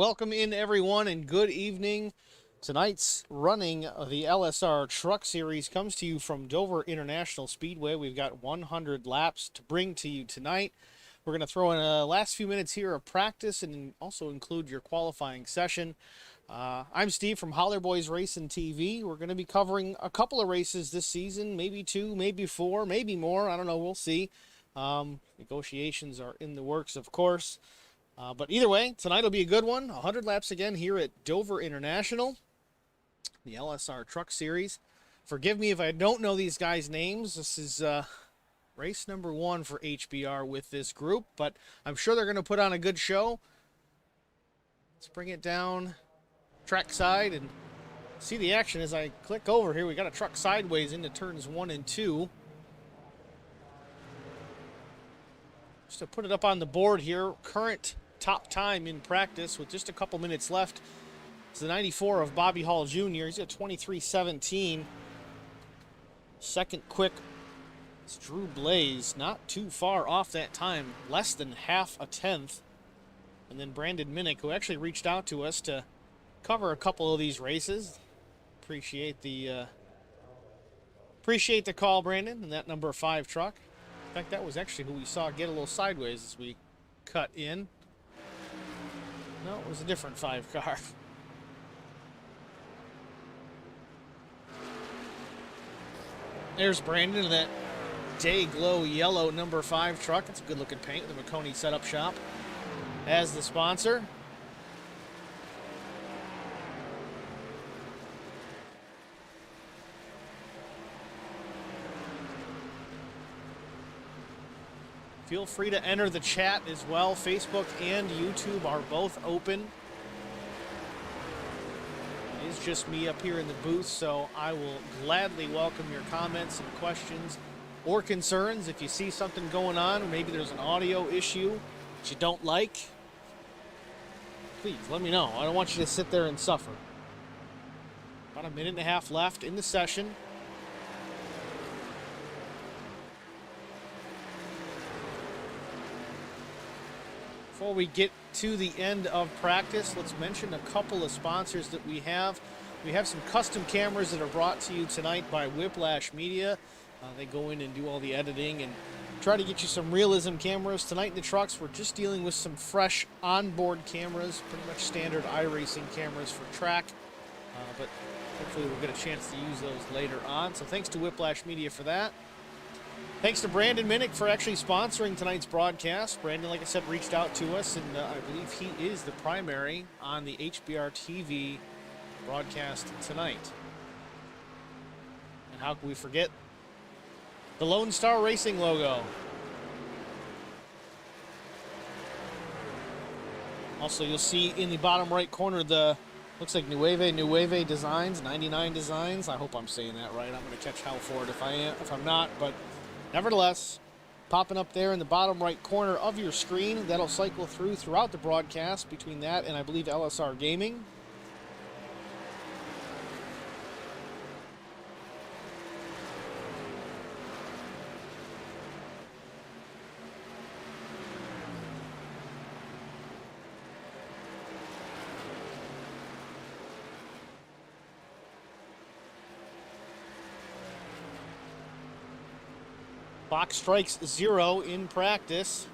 Welcome in, everyone, and good evening. Tonight's running of the LSR Truck Series comes to you from Dover International Speedway. We've got 100 laps to bring to you tonight. We're going to throw in a last few minutes here of practice and also include your qualifying session. I'm Steve from Holler Boys Racing TV. We're going to be covering a couple of races this season, maybe two, maybe four, maybe more. I don't know. We'll see. Negotiations are in the works, of course. But either way, tonight will be a good one. 100 laps again here at Dover International, the LSR Truck Series. Forgive me if I don't know these guys' names. This is race number 1 for HBR with this group, but I'm sure they're going to put on a good show. Let's bring it down track side and see the action as I click over here. We got a truck sideways into turns 1 and 2. Just to put it up on the board here, current top time in practice with just a couple minutes left. It's the 94 of Bobby Hall Jr. He's at 23:17. Second quick, it's Drew Blaze, not too far off that time, less than half a tenth. And then Brandon Minnick, who actually reached out to us to cover a couple of these races. Appreciate the call, Brandon, and that number 5 truck. In fact, that was actually who we saw get a little sideways as we cut in. No, it was a different 5 car. There's Brandon in that day glow yellow number 5 truck. It's a good looking paint with the McConey Setup Shop as the sponsor. Feel free to enter the chat as well. Facebook and YouTube are both open. It is just me up here in the booth, so I will gladly welcome your comments and questions or concerns. If you see something going on, or maybe there's an audio issue that you don't like, please let me know. I don't want you to sit there and suffer. About a minute and a half left in the session. Before we get to the end of practice, let's mention a couple of sponsors that we have. We have some custom cameras that are brought to you tonight by Whiplash Media. They go in and do all the editing and try to get you some realism cameras. Tonight in the trucks, we're just dealing with some fresh onboard cameras, pretty much standard iRacing cameras for track. But hopefully we'll get a chance to use those later on. So thanks to Whiplash Media for that. Thanks to Brandon Minnick for actually sponsoring tonight's broadcast. Brandon, like I said, reached out to us, and I believe he is the primary on the HBR TV broadcast tonight. And how can we forget the Lone Star Racing logo? Also, you'll see in the bottom right corner the, looks like Nueve Designs, 99 Designs. I hope I'm saying that right. I'm going to catch hell for it if I'm not, but nevertheless, popping up there in the bottom right corner of your screen, that'll cycle throughout the broadcast between that and I believe LSR Gaming. Clock strikes 0 in practice.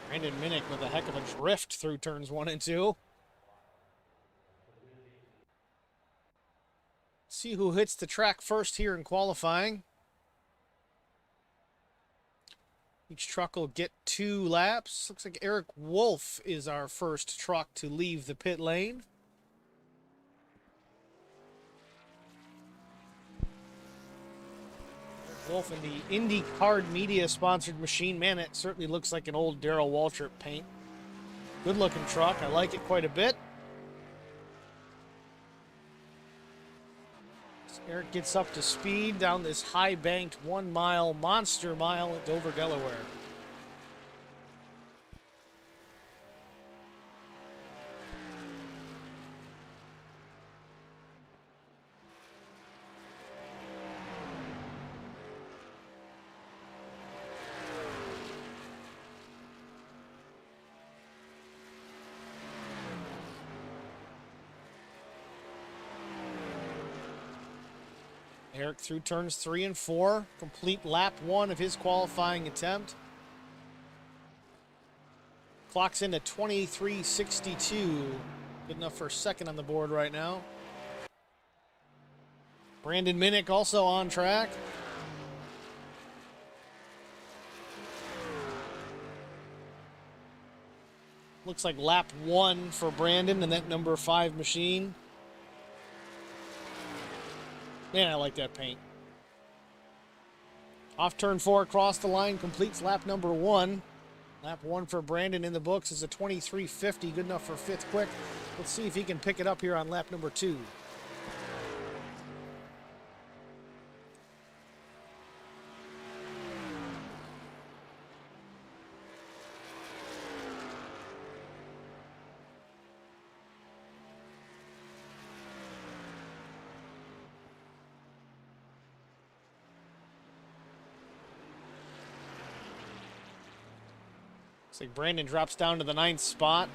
Brandon Minnick with a heck of a drift through turns 1 and 2. See who hits the track first here in qualifying. Each truck will get 2 laps. Looks like Eric Wolf is our first truck to leave the pit lane. Wolf in the IndyCar Media sponsored machine. Man, it certainly looks like an old Darrell Waltrip paint. Good looking truck. I like it quite a bit. So Eric gets up to speed down this high banked 1 mile monster mile at Dover, Delaware. Eric through turns 3 and 4. Complete lap 1 of his qualifying attempt. Clocks in at 23:62. Good enough for a second on the board right now. Brandon Minnick also on track. Looks like lap 1 for Brandon and that number 5 machine. Man, I like that paint. Off turn 4, across the line, completes lap number 1. Lap 1 for Brandon in the books is a 23:50, good enough for 5th quick. Let's see if he can pick it up here on lap number 2. Looks like Brandon drops down to the 9th spot.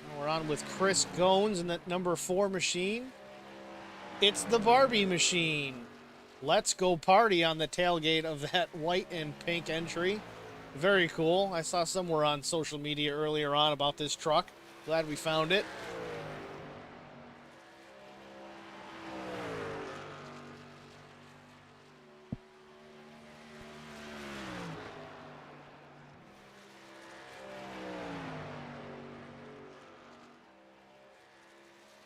Now we're on with Chris Goins in that number 4 machine. It's the Barbie machine. Let's go party on the tailgate of that white and pink entry. Very cool. I saw somewhere on social media earlier on about this truck. Glad we found it.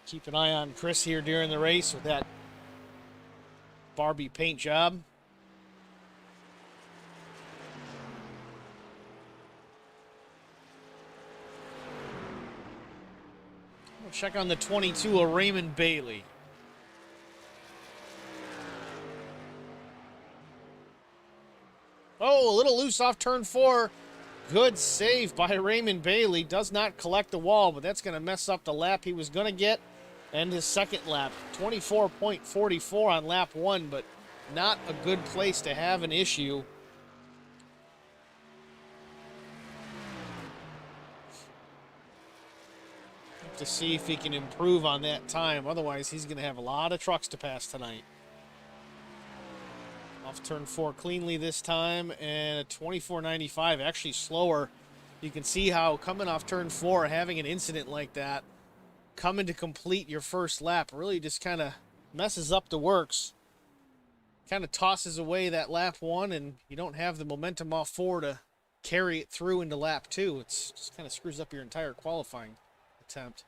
Keep an eye on Chris here during the race with that Barbie paint job. We'll check on the 22 of Raymond Bailey. Oh, a little loose off turn 4. Good save by Raymond Bailey. Does not collect the wall, but that's going to mess up the lap he was going to get. And his second lap, 24.44 on lap 1, but not a good place to have an issue. Have to see if he can improve on that time. Otherwise, he's going to have a lot of trucks to pass tonight. Off turn 4 cleanly this time, and a 24.95, actually slower. You can see how coming off turn 4, having an incident like that, coming to complete your first lap really just kind of messes up the works. Kind of tosses away that lap 1, and you don't have the momentum off 4 to carry it through into lap 2. It's just kind of screws up your entire qualifying attempt.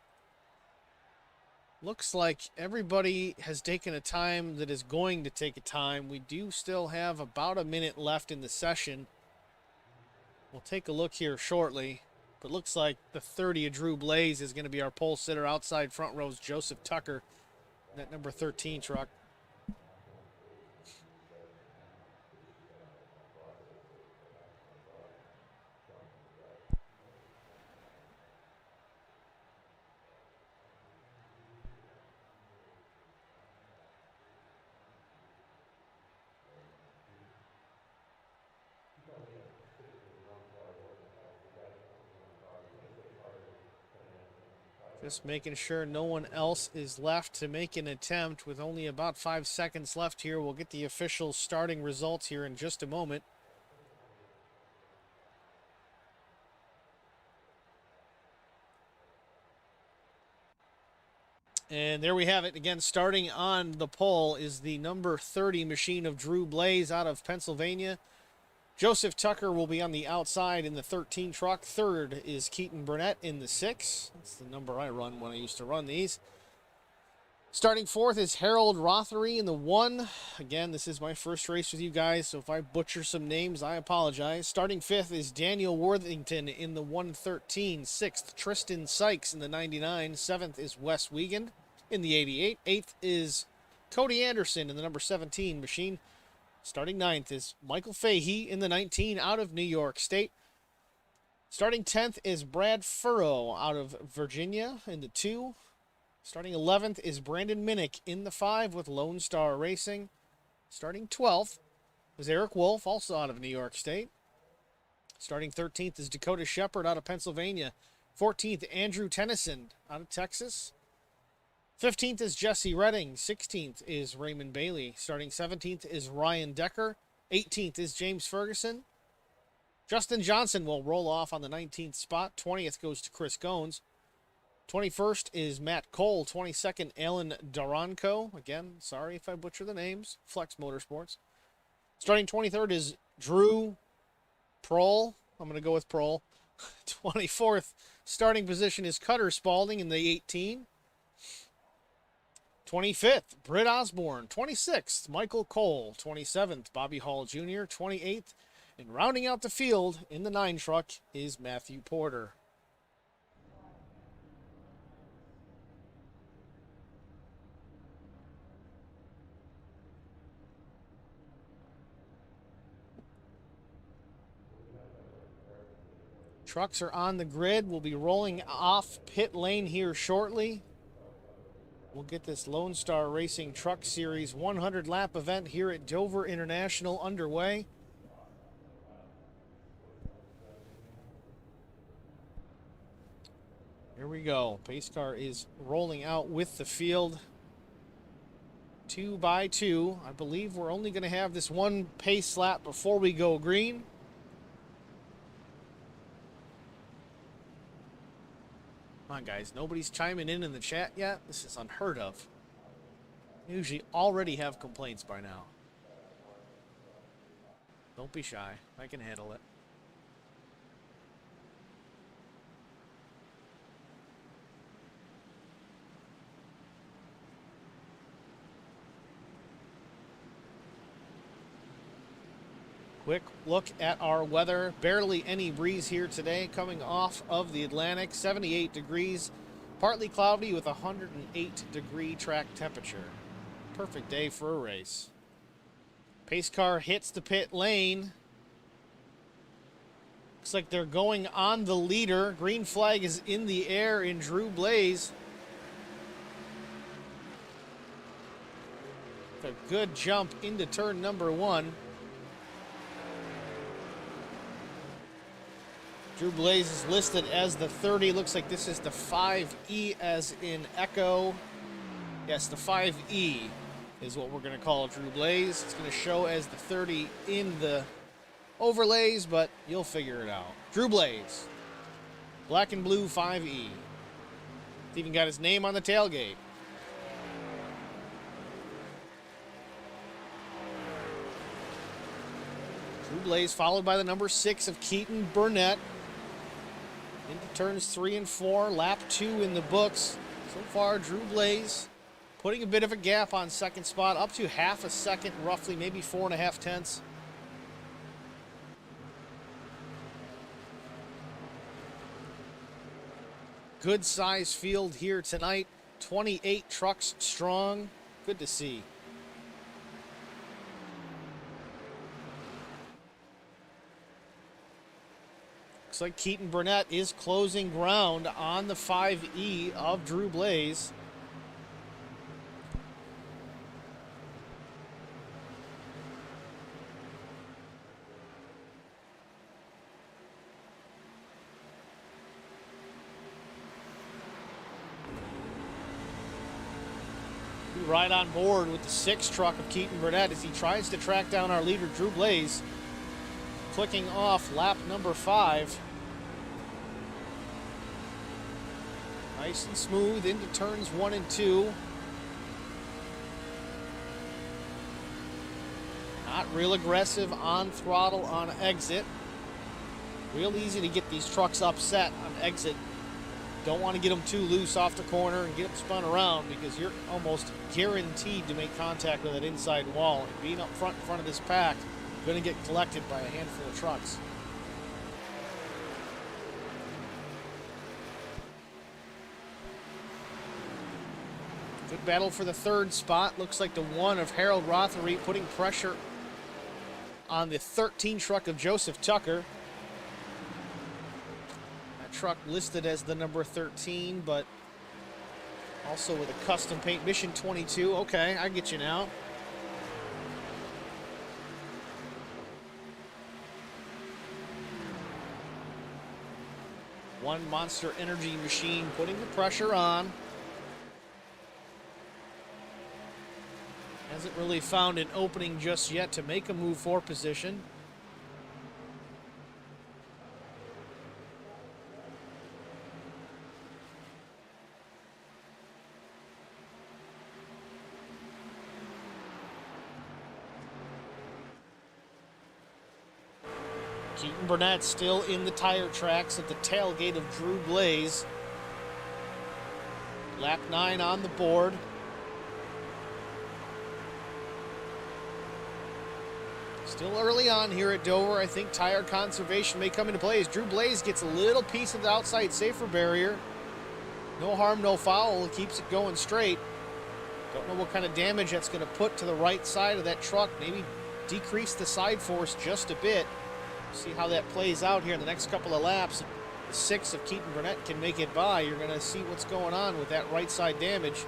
Looks like everybody has taken a time that is going to take a time. We do still have about a minute left in the session. We'll take a look here shortly. But looks like the 30 of Drew Blaze is going to be our pole sitter. Outside front row's Joseph Tucker, that number 13 truck. Just making sure no one else is left to make an attempt with only about 5 seconds left here. We'll get the official starting results here in just a moment. And there we have it. Again, starting on the pole is the number 30 machine of Drew Blaze out of Pennsylvania. Joseph Tucker will be on the outside in the 13 truck. Third is Keaton Burnett in the 6. That's the number I run when I used to run these. Starting fourth is Harold Rothery in the 1. Again, this is my first race with you guys, so if I butcher some names, I apologize. Starting fifth is Daniel Worthington in the 113. Sixth, Tristan Sykes in the 99. Seventh is Wes Wiegand in the 88. Eighth is Cody Anderson in the number 17 machine. Starting ninth is Michael Fahey in the 19 out of New York State. Starting 10th is Brad Furrow out of Virginia in the 2. Starting 11th is Brandon Minnick in the 5 with Lone Star Racing. Starting 12th is Eric Wolf, also out of New York State. Starting 13th is Dakota Shepard out of Pennsylvania. 14th, Andrew Tennyson out of Texas. 15th is Jesse Redding. 16th is Raymond Bailey. Starting 17th is Ryan Decker. 18th is James Ferguson. Justin Johnson will roll off on the 19th spot. 20th goes to Chris Goins. 21st is Matt Cole. 22nd, Alan Duranko. Again, sorry if I butcher the names. Flex Motorsports. Starting 23rd is Drew Prohl. I'm going to go with Prohl. 24th starting position is Cutter Spalding in the 18. 25th, Britt Osborne. 26th, Michael Cole. 27th, Bobby Hall Jr. 28th, and rounding out the field in the 9 truck is Matthew Porter. Trucks are on the grid. We'll be rolling off pit lane here shortly. We'll get this Lone Star Racing Truck Series 100 lap event here at Dover International underway. Here we go. Pace car is rolling out with the field. 2 by 2. I believe we're only going to have this one pace lap before we go green. Come on, guys. Nobody's chiming in the chat yet. This is unheard of. We usually already have complaints by now. Don't be shy. I can handle it. Quick look at our weather. Barely any breeze here today coming off of the Atlantic. 78 degrees. Partly cloudy with 108 degree track temperature. Perfect day for a race. Pace car hits the pit lane. Looks like they're going on the leader. Green flag is in the air in Drew Blaze. A good jump into turn number 1. Drew Blaze is listed as the 30. Looks like this is the 5E as in Echo. Yes, the 5E is what we're going to call Drew Blaze. It's going to show as the 30 in the overlays, but you'll figure it out. Drew Blaze. Black and blue 5E. It's even got his name on the tailgate. Drew Blaze followed by the number 6 of Keaton Burnett. Into turns 3 and 4, lap 2 in the books. So far, Drew Blaze putting a bit of a gap on second spot, up to half a second, roughly, maybe 4.5 tenths. Good size field here tonight. 28 trucks strong. Good to see. Looks like Keaton Burnett is closing ground on the 5E of Drew Blaze. We ride on board with the 6 truck of Keaton Burnett as he tries to track down our leader, Drew Blaze. Clicking off lap number 5. Nice and smooth into turns 1 and 2. Not real aggressive on throttle on exit. Real easy to get these trucks upset on exit. Don't want to get them too loose off the corner and get them spun around because you're almost guaranteed to make contact with that inside wall. And being up front in front of this pack, you're going to get collected by a handful of trucks. Good battle for the 3rd spot. Looks like the 1 of Harold Rothery putting pressure on the 13 truck of Joseph Tucker. That truck listed as the number 13, but also with a custom paint Mission 22. Okay, I get you now. One Monster Energy machine putting the pressure on. Hasn't really found an opening just yet to make a move for position. Keaton Burnett still in the tire tracks at the tailgate of Drew Blaze. Lap 9 on the board. Still early on here at Dover. I think tire conservation may come into play as Drew Blaze gets a little piece of the outside safer barrier. No harm, no foul. It keeps it going straight. Don't know what kind of damage that's going to put to the right side of that truck. Maybe decrease the side force just a bit. See how that plays out here in the next couple of laps. The 6 of Keaton Burnett can make it by. You're going to see what's going on with that right side damage.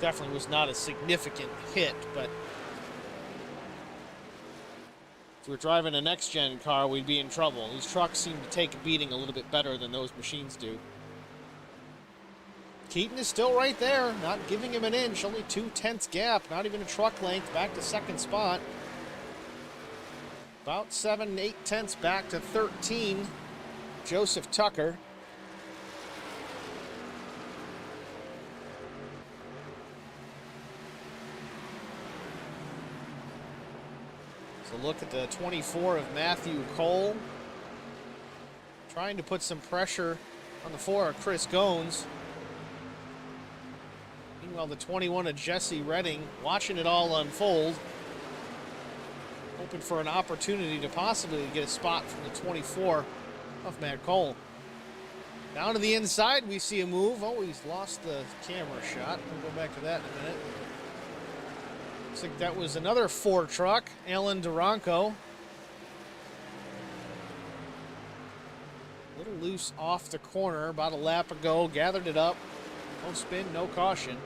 Definitely was not a significant hit, but if we were driving a next-gen car, we'd be in trouble. These trucks seem to take a beating a little bit better than those machines do. Keaton is still right there, not giving him an inch, only 2/10 gap, not even a truck length, back to second spot. About 7/8 back to 13, Joseph Tucker. So look at the 24 of Matthew Cole. Trying to put some pressure on the 4 of Chris Gones. Meanwhile, the 21 of Jesse Redding watching it all unfold. Hoping for an opportunity to possibly get a spot from the 24 of Matt Cole. Down to the inside, we see a move. Oh, he's lost the camera shot. We'll go back to that in a minute. Looks like that was another Ford truck, Alan Duranko. A little loose off the corner about a lap ago. Gathered it up. No spin, no caution.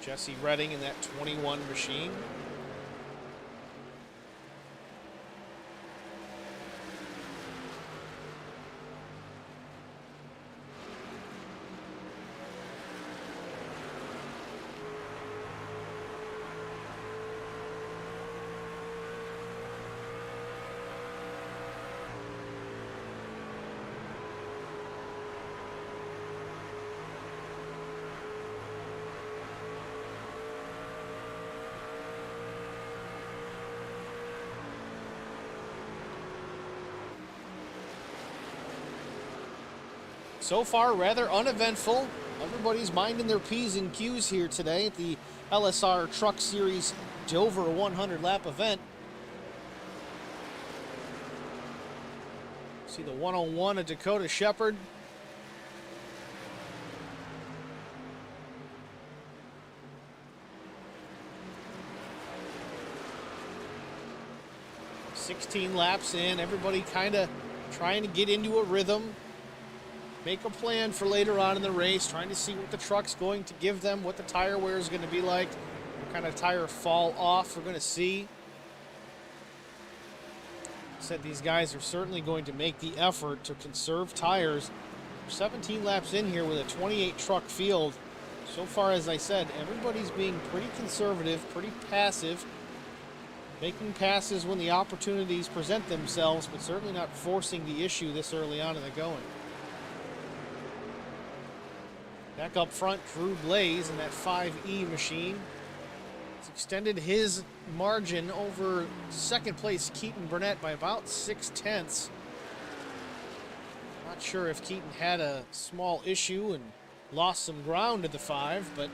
Jesse Redding in that 21 machine. So far, rather uneventful. Everybody's minding their P's and Q's here today at the LSR Truck Series Dover 100 lap event. See the 101 of Dakota Shepard. "16 laps in, everybody kind of trying to get into a rhythm. Make a plan for later on in the race, trying to see what the truck's going to give them, what the tire wear is going to be like, what kind of tire fall off we're going to see. Said these guys are certainly going to make the effort to conserve tires. 17 laps in here with a 28 truck field. So far, as I said, everybody's being pretty conservative, pretty passive, making passes when the opportunities present themselves, but certainly not forcing the issue this early on in the going. Back up front, Drew Blaze in that 5E machine. He's extended his margin over second place Keaton Burnett by about 6/10. Not sure if Keaton had a small issue and lost some ground at the 5, but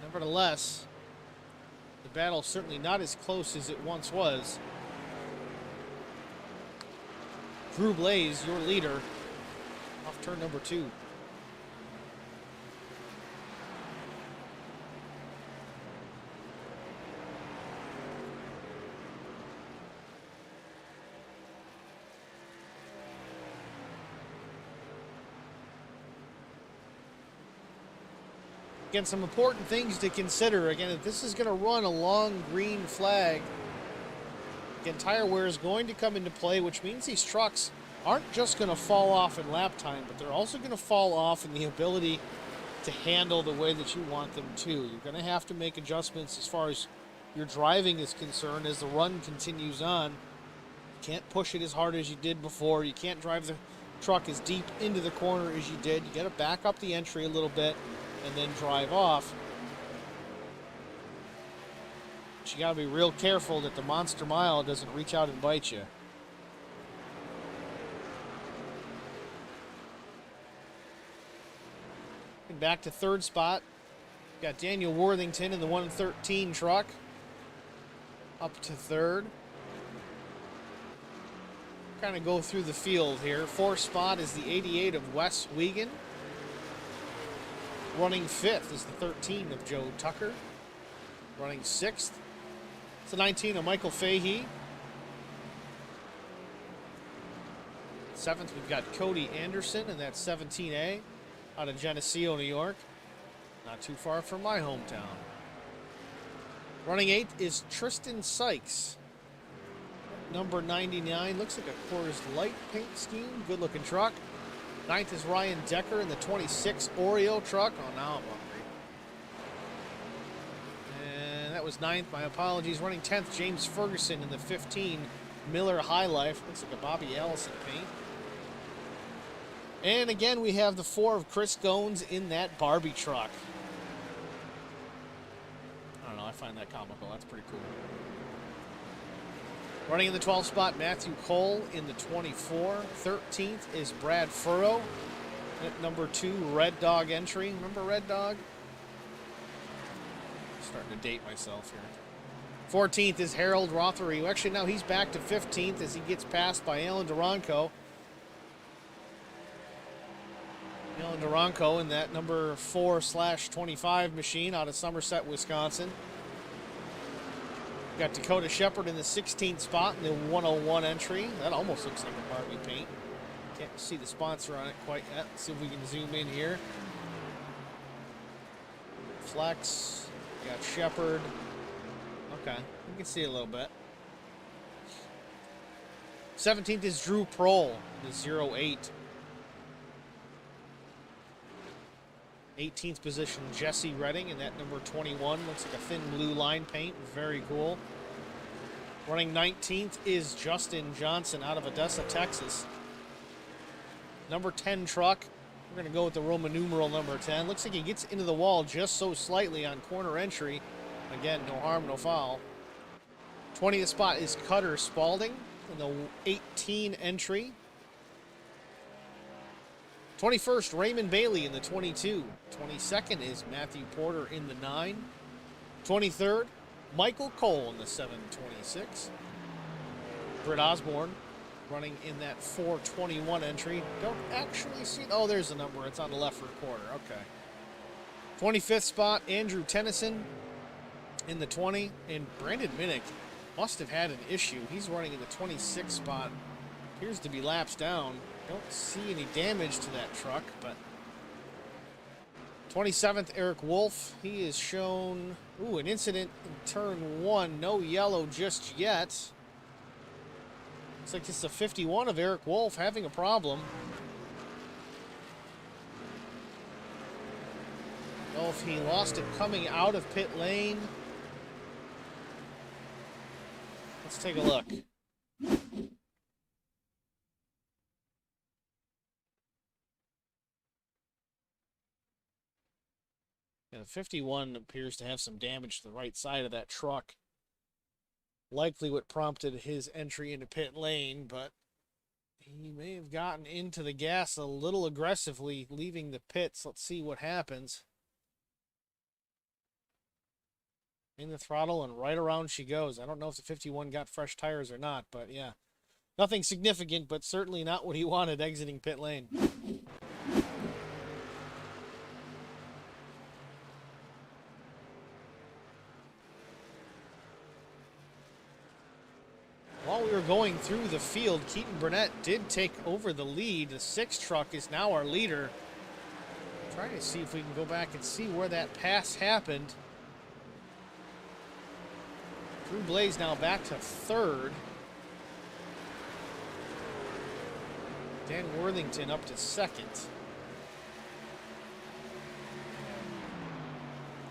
nevertheless, the battle's certainly not as close as it once was. Drew Blaze, your leader, off turn number 2. Again, some important things to consider. Again, if this is going to run a long green flag, again, tire wear is going to come into play, which means these trucks aren't just going to fall off in lap time, but they're also going to fall off in the ability to handle the way that you want them to. You're going to have to make adjustments as far as your driving is concerned as the run continues on. You can't push it as hard as you did before. You can't drive the truck as deep into the corner as you did. You got to back up the entry a little bit and then drive off. But you got to be real careful that the monster mile doesn't reach out and bite you. And back to third spot. Got Daniel Worthington in the 113 truck. Up to third. Kind of go through the field here. Fourth spot is the 88 of Wes Wiegand. Running fifth is the 13 of Joe Tucker. Running sixth. It's the 19 of Michael Fahey. Seventh, we've got Cody Anderson, and that's 17A out of Geneseo, New York. Not too far from my hometown. Running eighth is Tristan Sykes. Number 99. Looks like a Coors Light paint scheme. Good looking truck. Ninth is Ryan Decker in the 26 Oreo truck. Oh, now I'm hungry. And that was ninth. My apologies. Running 10th, James Ferguson in the 15 Miller High Life. Looks like a Bobby Allison paint. And again, we have the 4 of Chris Goins in that Barbie truck. I don't know. I find that comical. That's pretty cool. Running in the 12th spot, Matthew Cole in the 24. 13th is Brad Furrow at number 2, Red Dog entry. Remember Red Dog? Starting to date myself here. 14th is Harold Rothery. Actually, now he's back to 15th as he gets passed by Alan Duranko. Alan Duranko in that number 4/25 machine out of Somerset, Wisconsin. Got Dakota Shepard in the 16th spot in the 101 entry. That almost looks like a Barbie paint. Can't see the sponsor on it quite yet. Let's see if we can zoom in here. Flex. We got Shepard. Okay, you can see it a little bit. 17th is Drew Prohl, the 08. 18th position, Jesse Redding in that number 21. Looks like a thin blue line paint. Very cool. Running 19th is Justin Johnson out of Odessa, Texas. Number 10 truck. We're going to go with the Roman numeral number 10. Looks like he gets into the wall just so slightly on corner entry. Again, no harm, no foul. 20th spot is Cutter Spalding in the 18 entry. 21st, Raymond Bailey in the 22. 22nd is Matthew Porter in the 9. 23rd, Michael Cole in the 726. Britt Osborne running in that 421 entry. Don't actually see... Oh, there's the number. It's on the left rear quarter. Okay. 25th spot, Andrew Tennyson in the 20. And Brandon Minnick must have had an issue. He's running in the 26th spot. Appears to be laps down. Don't see any damage to that truck, but 27th, Eric Wolf. He is shown, an incident in turn 1. No yellow just yet. Looks like it's a 51 of Eric Wolf having a problem. Know if he lost it coming out of pit lane. Let's take a look. The 51 appears to have some damage to the right side of that truck. Likely what prompted his entry into pit lane, but he may have gotten into the gas a little aggressively, leaving the pits. Let's see what happens. In the throttle, and right around she goes. I don't know if the 51 got fresh tires or not, but yeah. Nothing significant, but certainly not what he wanted exiting pit lane. While we were going through the field, Keaton Burnett did take over the lead. The 6 truck is now our leader. Trying to see if we can go back and see where that pass happened. Drew Blaze now back to third. Dan Worthington up to second.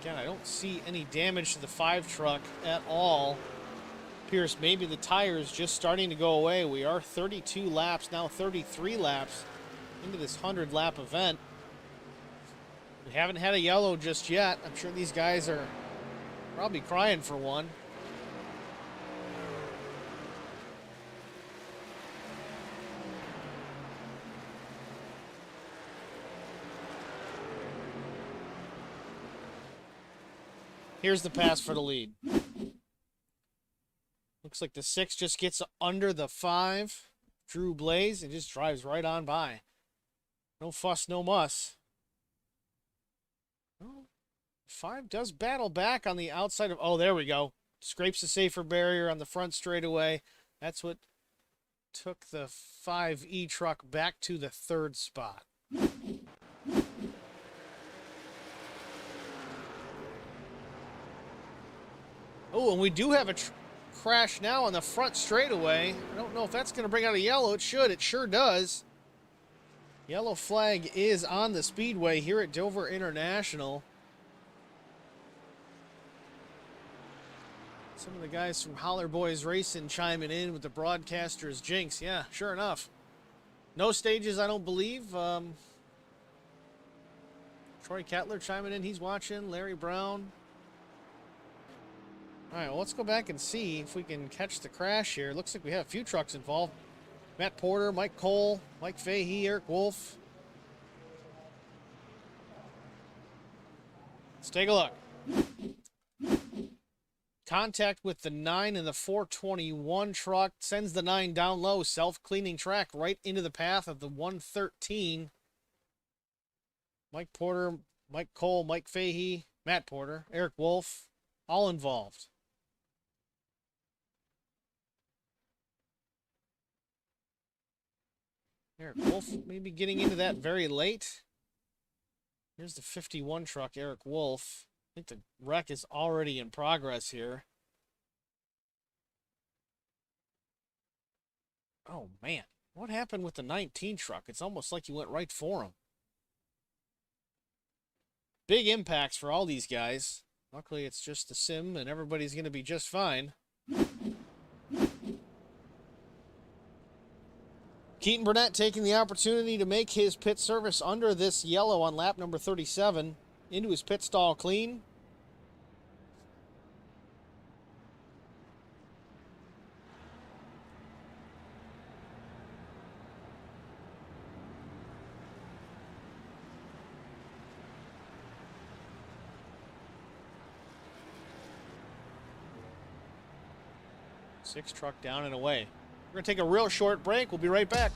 Again, I don't see any damage to the 5 truck at all. Appears maybe the tire is just starting to go away. We are 32 laps, now 33 laps into this 100-lap event. We haven't had a yellow just yet. I'm sure these guys are probably crying for one. Here's the pass for the lead. Looks like the 6 just gets under the 5. Drew Blaze and just drives right on by. No fuss, no muss. Well, 5 does battle back on the outside of... Oh, there we go. Scrapes the safer barrier on the front straightaway. That's what took the 5E truck back to the 3rd spot. Oh, and we do have a crash now on the front straightaway. I don't know if that's going to bring out a yellow. It should. It sure does. Yellow flag is on the speedway here at Dover International. Some of the guys from Holler Boys Racing chiming in with the broadcaster's jinx. Yeah, sure enough. No stages, I don't believe. Troy Kettler chiming in. He's watching. Larry Brown. All right, well, let's go back and see if we can catch the crash here. Looks like we have a few trucks involved. Matt Porter, Mike Cole, Mike Fahey, Eric Wolf. Let's take a look. Contact with the 9 and the 421 truck. Sends the 9 down low. Self-cleaning track right into the path of the 113. Mike Porter, Mike Cole, Mike Fahey, Matt Porter, Eric Wolf, all involved. Eric Wolf maybe getting into that very late. Here's the 51 truck, Eric Wolf. I think the wreck is already in progress here. Oh, man. What happened with the 19 truck? It's almost like he went right for him. Big impacts for all these guys. Luckily, it's just a sim, and everybody's going to be just fine. Keaton Burnett taking the opportunity to make his pit service under this yellow on lap number 37. Into his pit stall clean. Six truck down and away. We're going to take a real short break. We'll be right back.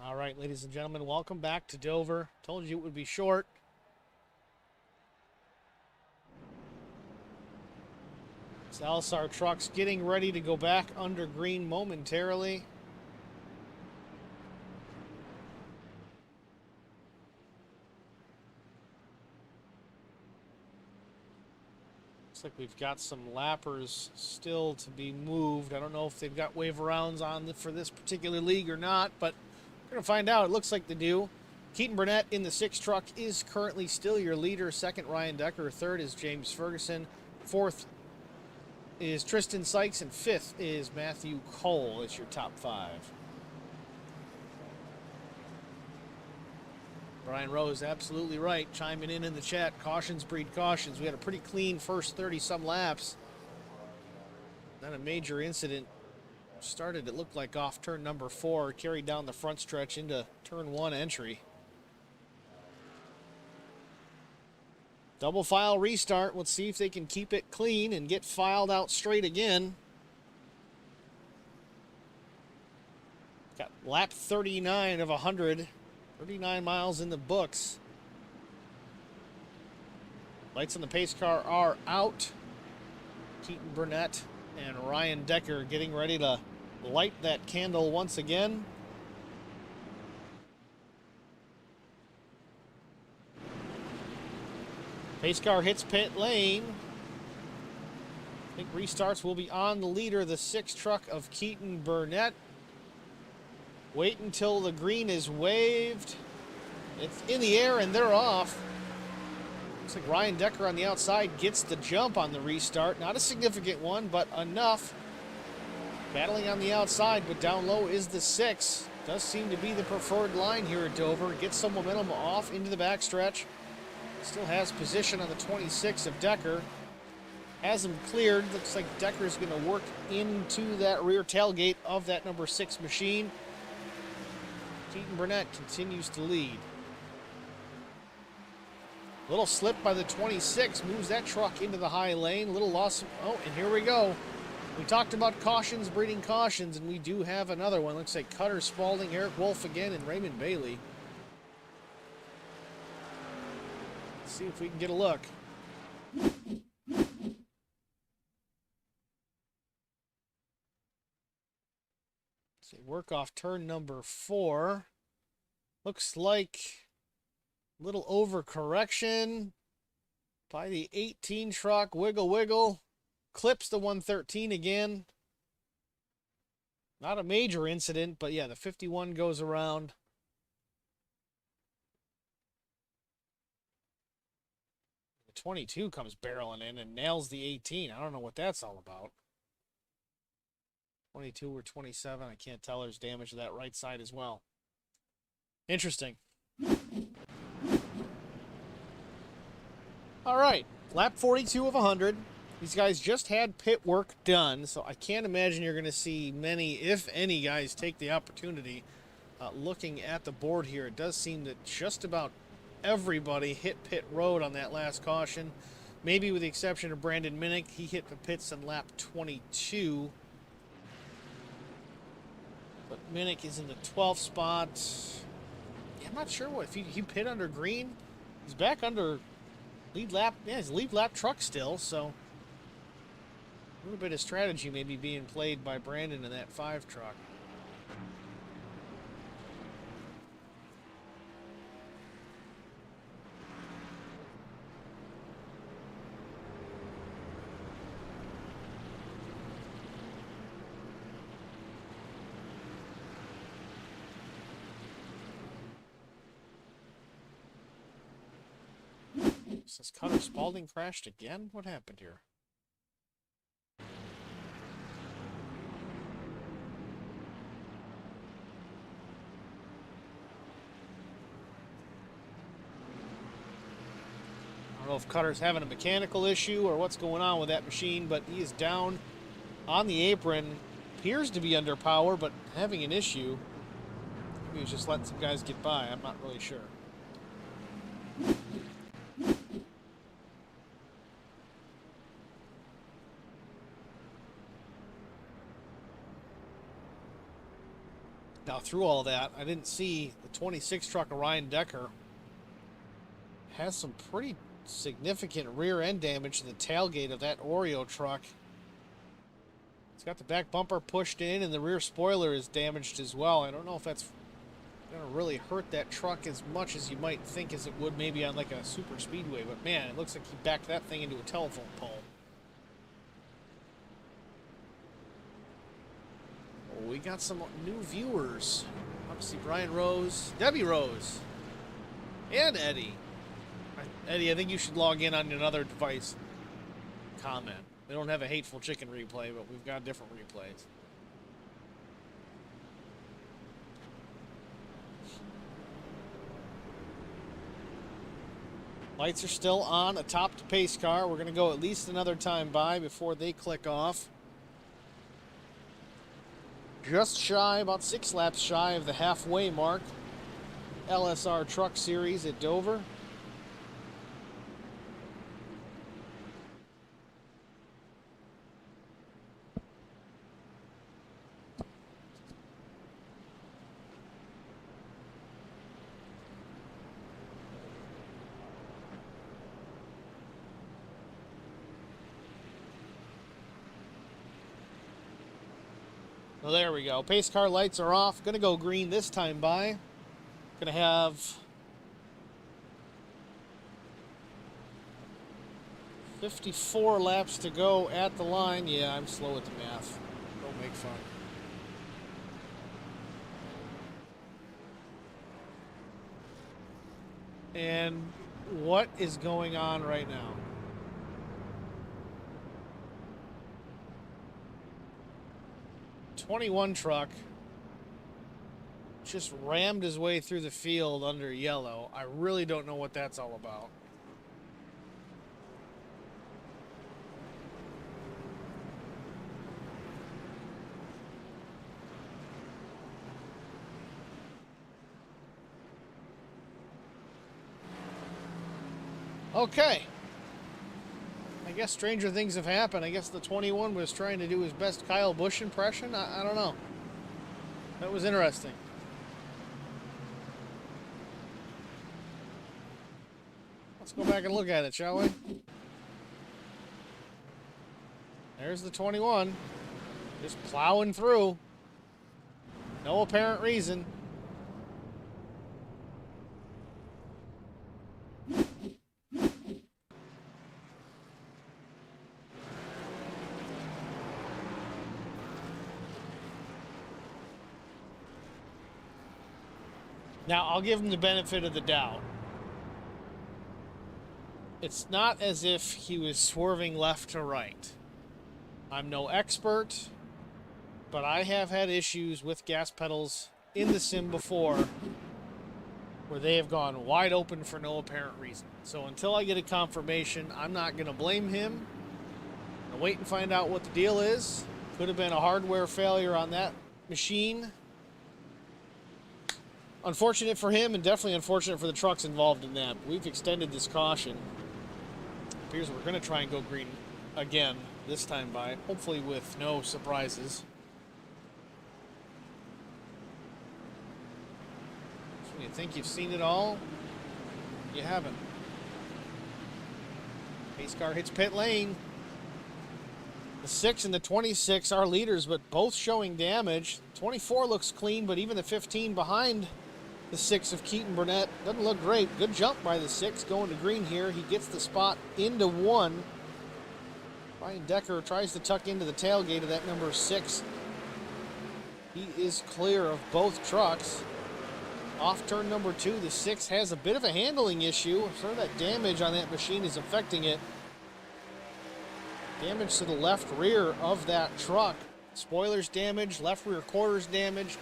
All right, ladies and gentlemen, welcome back to Dover. Told you it would be short. It's LSR trucks getting ready to go back under green momentarily. Looks like we've got some lappers still to be moved. I don't know if they've got wave rounds on for this particular league or not, but we're going to find out. It looks like they do. Keaton Burnett in the 6 truck is currently still your leader. Second, Ryan Decker. Third is James Ferguson. Fourth is Tristan Sykes. And fifth is Matthew Cole. It's your top 5. Brian Rose, absolutely right, chiming in the chat. Cautions breed cautions. We had a pretty clean first 30-some laps. Then a major incident started, it looked like, off turn number 4, carried down the front stretch into turn 1 entry. Double file restart. Let's see if they can keep it clean and get filed out straight again. Got lap 39 of 100. 39 miles in the books. Lights on the pace car are out. Keaton Burnett and Ryan Decker getting ready to light that candle once again. Pace car hits pit lane. I think restarts will be on the leader, the 6 truck of Keaton Burnett. Wait until the green is waved. It's in the air and they're off. Looks like Ryan Decker on the outside gets the jump on the restart. Not a significant one, but enough. Battling on the outside, but down low is the 6. Does seem to be the preferred line here at Dover. Gets some momentum off into the backstretch. Still has position on the 26 of Decker. Has him cleared. Looks like Decker's going to work into that rear tailgate of that number 6 machine. Keaton Burnett continues to lead. Little slip by the 26, moves that truck into the high lane. Little loss. Oh, and here we go. We talked about cautions breeding cautions, and we do have another one. Looks like Cutter, Spalding, Eric Wolf again, and Raymond Bailey. Let's see if we can get a look. Work off turn number 4. Looks like a little overcorrection by the 18 truck. Wiggle, wiggle. Clips the 113 again. Not a major incident, but yeah, the 51 goes around. The 22 comes barreling in and nails the 18. I don't know what that's all about. 22 or 27, I can't tell. There's damage to that right side as well. Interesting. All right, lap 42 of 100. These guys just had pit work done, so I can't imagine you're going to see many, if any, guys take the opportunity. Looking at the board here, it does seem that just about everybody hit pit road on that last caution. Maybe with the exception of Brandon Minnick. He hit the pits in lap 22. But Minnick is in the 12th spot. Yeah, I'm not sure what if he pit under green. He's back under lead lap. Yeah, he's lead lap truck still. So a little bit of strategy maybe being played by Brandon in that 5 truck. Says Cutter Spalding crashed again? What happened here? I don't know if Cutter's having a mechanical issue or what's going on with that machine, but he is down on the apron. Appears to be under power, but having an issue. Maybe he's just letting some guys get by. I'm not really sure. Now through all that. I didn't see the 26 truck of Ryan Decker has some pretty significant rear end damage to the tailgate of that Oreo truck. It's got the back bumper pushed in and the rear spoiler is damaged as well. I don't know if that's going to really hurt that truck as much as you might think as it would maybe on like a super speedway, but man, it looks like he backed that thing into a telephone pole. Oh, we got some new viewers. Obviously Brian Rose, Debbie Rose, and Eddie. Eddie, I think you should log in on another device. Comment. We don't have a hateful chicken replay, but we've got different replays. Lights are still on atop the pace car. We're going to go at least another time by before they click off. Just shy, about 6 laps shy of the halfway mark. LSR Truck Series at Dover. Well, there we go. Pace car lights are off. Going to go green this time by. Going to have 54 laps to go at the line. Yeah, I'm slow at the math. Don't make fun. And what is going on right now? '21 truck just rammed his way through the field under yellow. I really don't know what that's all about. Okay. I guess stranger things have happened. I guess the 21 was trying to do his best Kyle Busch impression. I don't know. That was interesting. Let's go back and look at it, shall we? There's the 21. Just plowing through. No apparent reason. Now, I'll give him the benefit of the doubt. It's not as if he was swerving left to right. I'm no expert, but I have had issues with gas pedals in the sim before where they have gone wide open for no apparent reason. So until I get a confirmation, I'm not going to blame him. I'll wait and find out what the deal is. Could have been a hardware failure on that machine. Unfortunate for him, and definitely unfortunate for the trucks involved in that. We've extended this caution. Appears we're going to try and go green again this time by, hopefully with no surprises. So you think you've seen it all? You haven't. Pace car hits pit lane. The 6 and the 26 are leaders, but both showing damage. 24 looks clean, but even the 15 behind the 6 of Keaton Burnett doesn't look great. Good jump by the 6 going to green here. He gets the spot into 1. Ryan Decker tries to tuck into the tailgate of that number 6. He is clear of both trucks. Off turn number 2, the 6 has a bit of a handling issue. Sort of that damage on that machine is affecting it. Damage to the left rear of that truck. Spoilers damaged, left rear quarters damaged.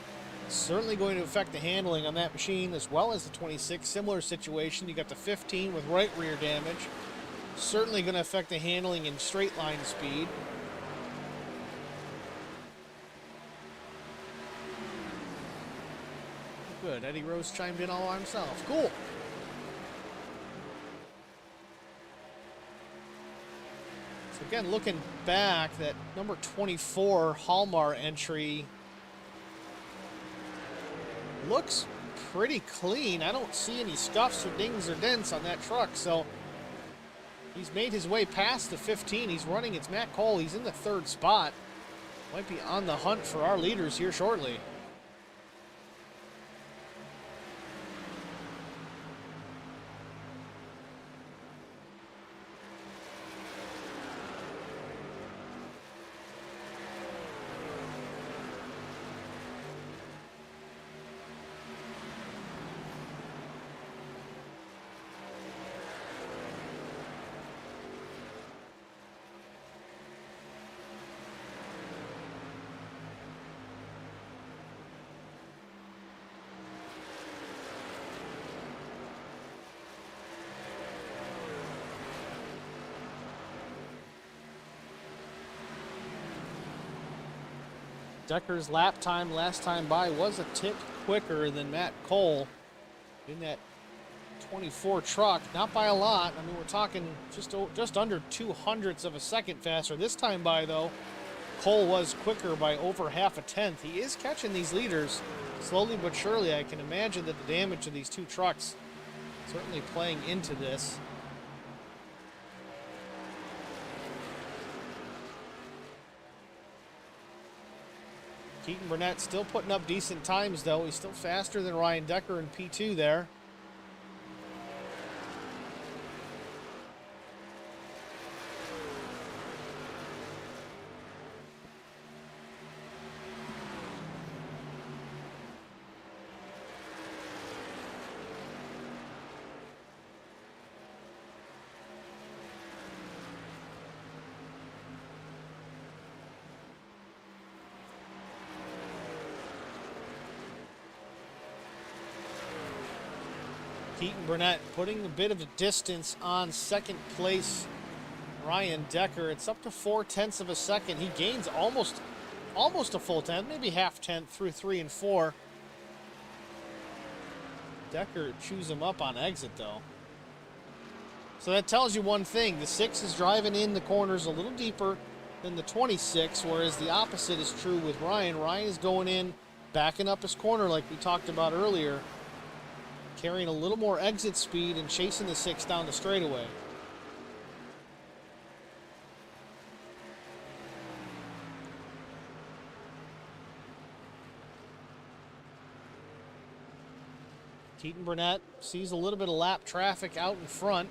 Certainly going to affect the handling on that machine as well as the 26. Similar situation. You got the 15 with right rear damage. Certainly going to affect the handling and straight line speed. Good. Eddie Rose chimed in all by himself. Cool. So again, looking back, that number 24 Hallmar entry looks pretty clean. I don't see any scuffs or dings or dents on that truck, so he's made his way past the 15. He's running. It's Matt Cole. He's in the 3rd spot. Might be on the hunt for our leaders here shortly. Decker's lap time last time by was a tick quicker than Matt Cole in that 24 truck. Not by a lot. I mean, we're talking just under 200ths of a second faster. This time by, though, Cole was quicker by over half a tenth. He is catching these leaders slowly but surely. I can imagine that the damage of these two trucks certainly playing into this. Keaton Burnett still putting up decent times, though. He's still faster than Ryan Decker in P2 there. Keaton Burnett putting a bit of a distance on second place Ryan Decker. It's up to 0.4 of a second. He gains almost a full tenth, maybe half tenth through 3 and 4. Decker chews him up on exit, though. So that tells you one thing. The 6 is driving in the corners a little deeper than the 26, whereas the opposite is true with Ryan. Ryan is going in, backing up his corner like we talked about earlier, carrying a little more exit speed and chasing the 6 down the straightaway. Keaton Burnett sees a little bit of lap traffic out in front.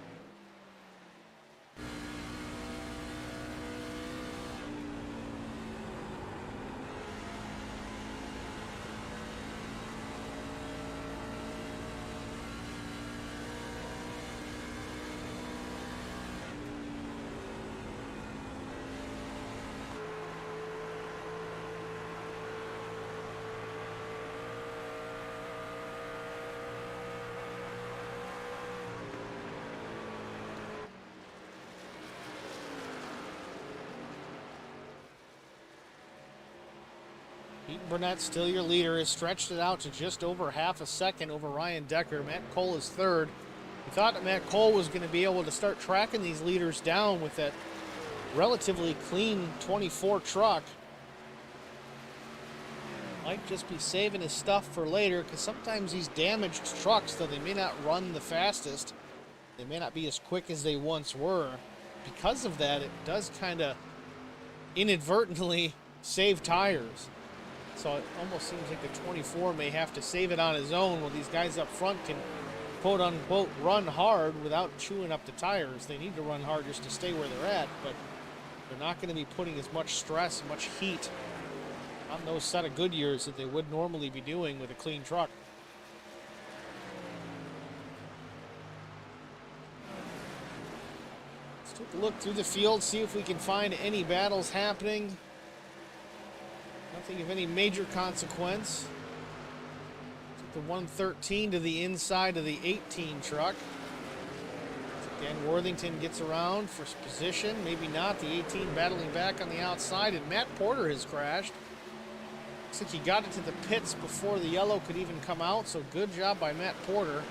Keaton Burnett, still your leader, has stretched it out to just over half a second over Ryan Decker. Matt Cole is third. We thought that Matt Cole was going to be able to start tracking these leaders down with that relatively clean 24 truck. Might just be saving his stuff for later, because sometimes these damaged trucks, though they may not run the fastest, they may not be as quick as they once were. Because of that, it does kind of inadvertently save tires. So it almost seems like the 24 may have to save it on his own, while these guys up front can, quote unquote, run hard without chewing up the tires. They need to run hard just to stay where they're at, but they're not going to be putting as much stress and much heat on those set of Goodyears that they would normally be doing with a clean truck. Let's take a look through the field, see if we can find any battles happening. Nothing of any major consequence. Took the 113 to the inside of the 18 truck. Again, Worthington gets around for position. Maybe not. The 18 battling back on the outside, and Matt Porter has crashed. Looks like he got it to the pits before the yellow could even come out, so good job by Matt Porter.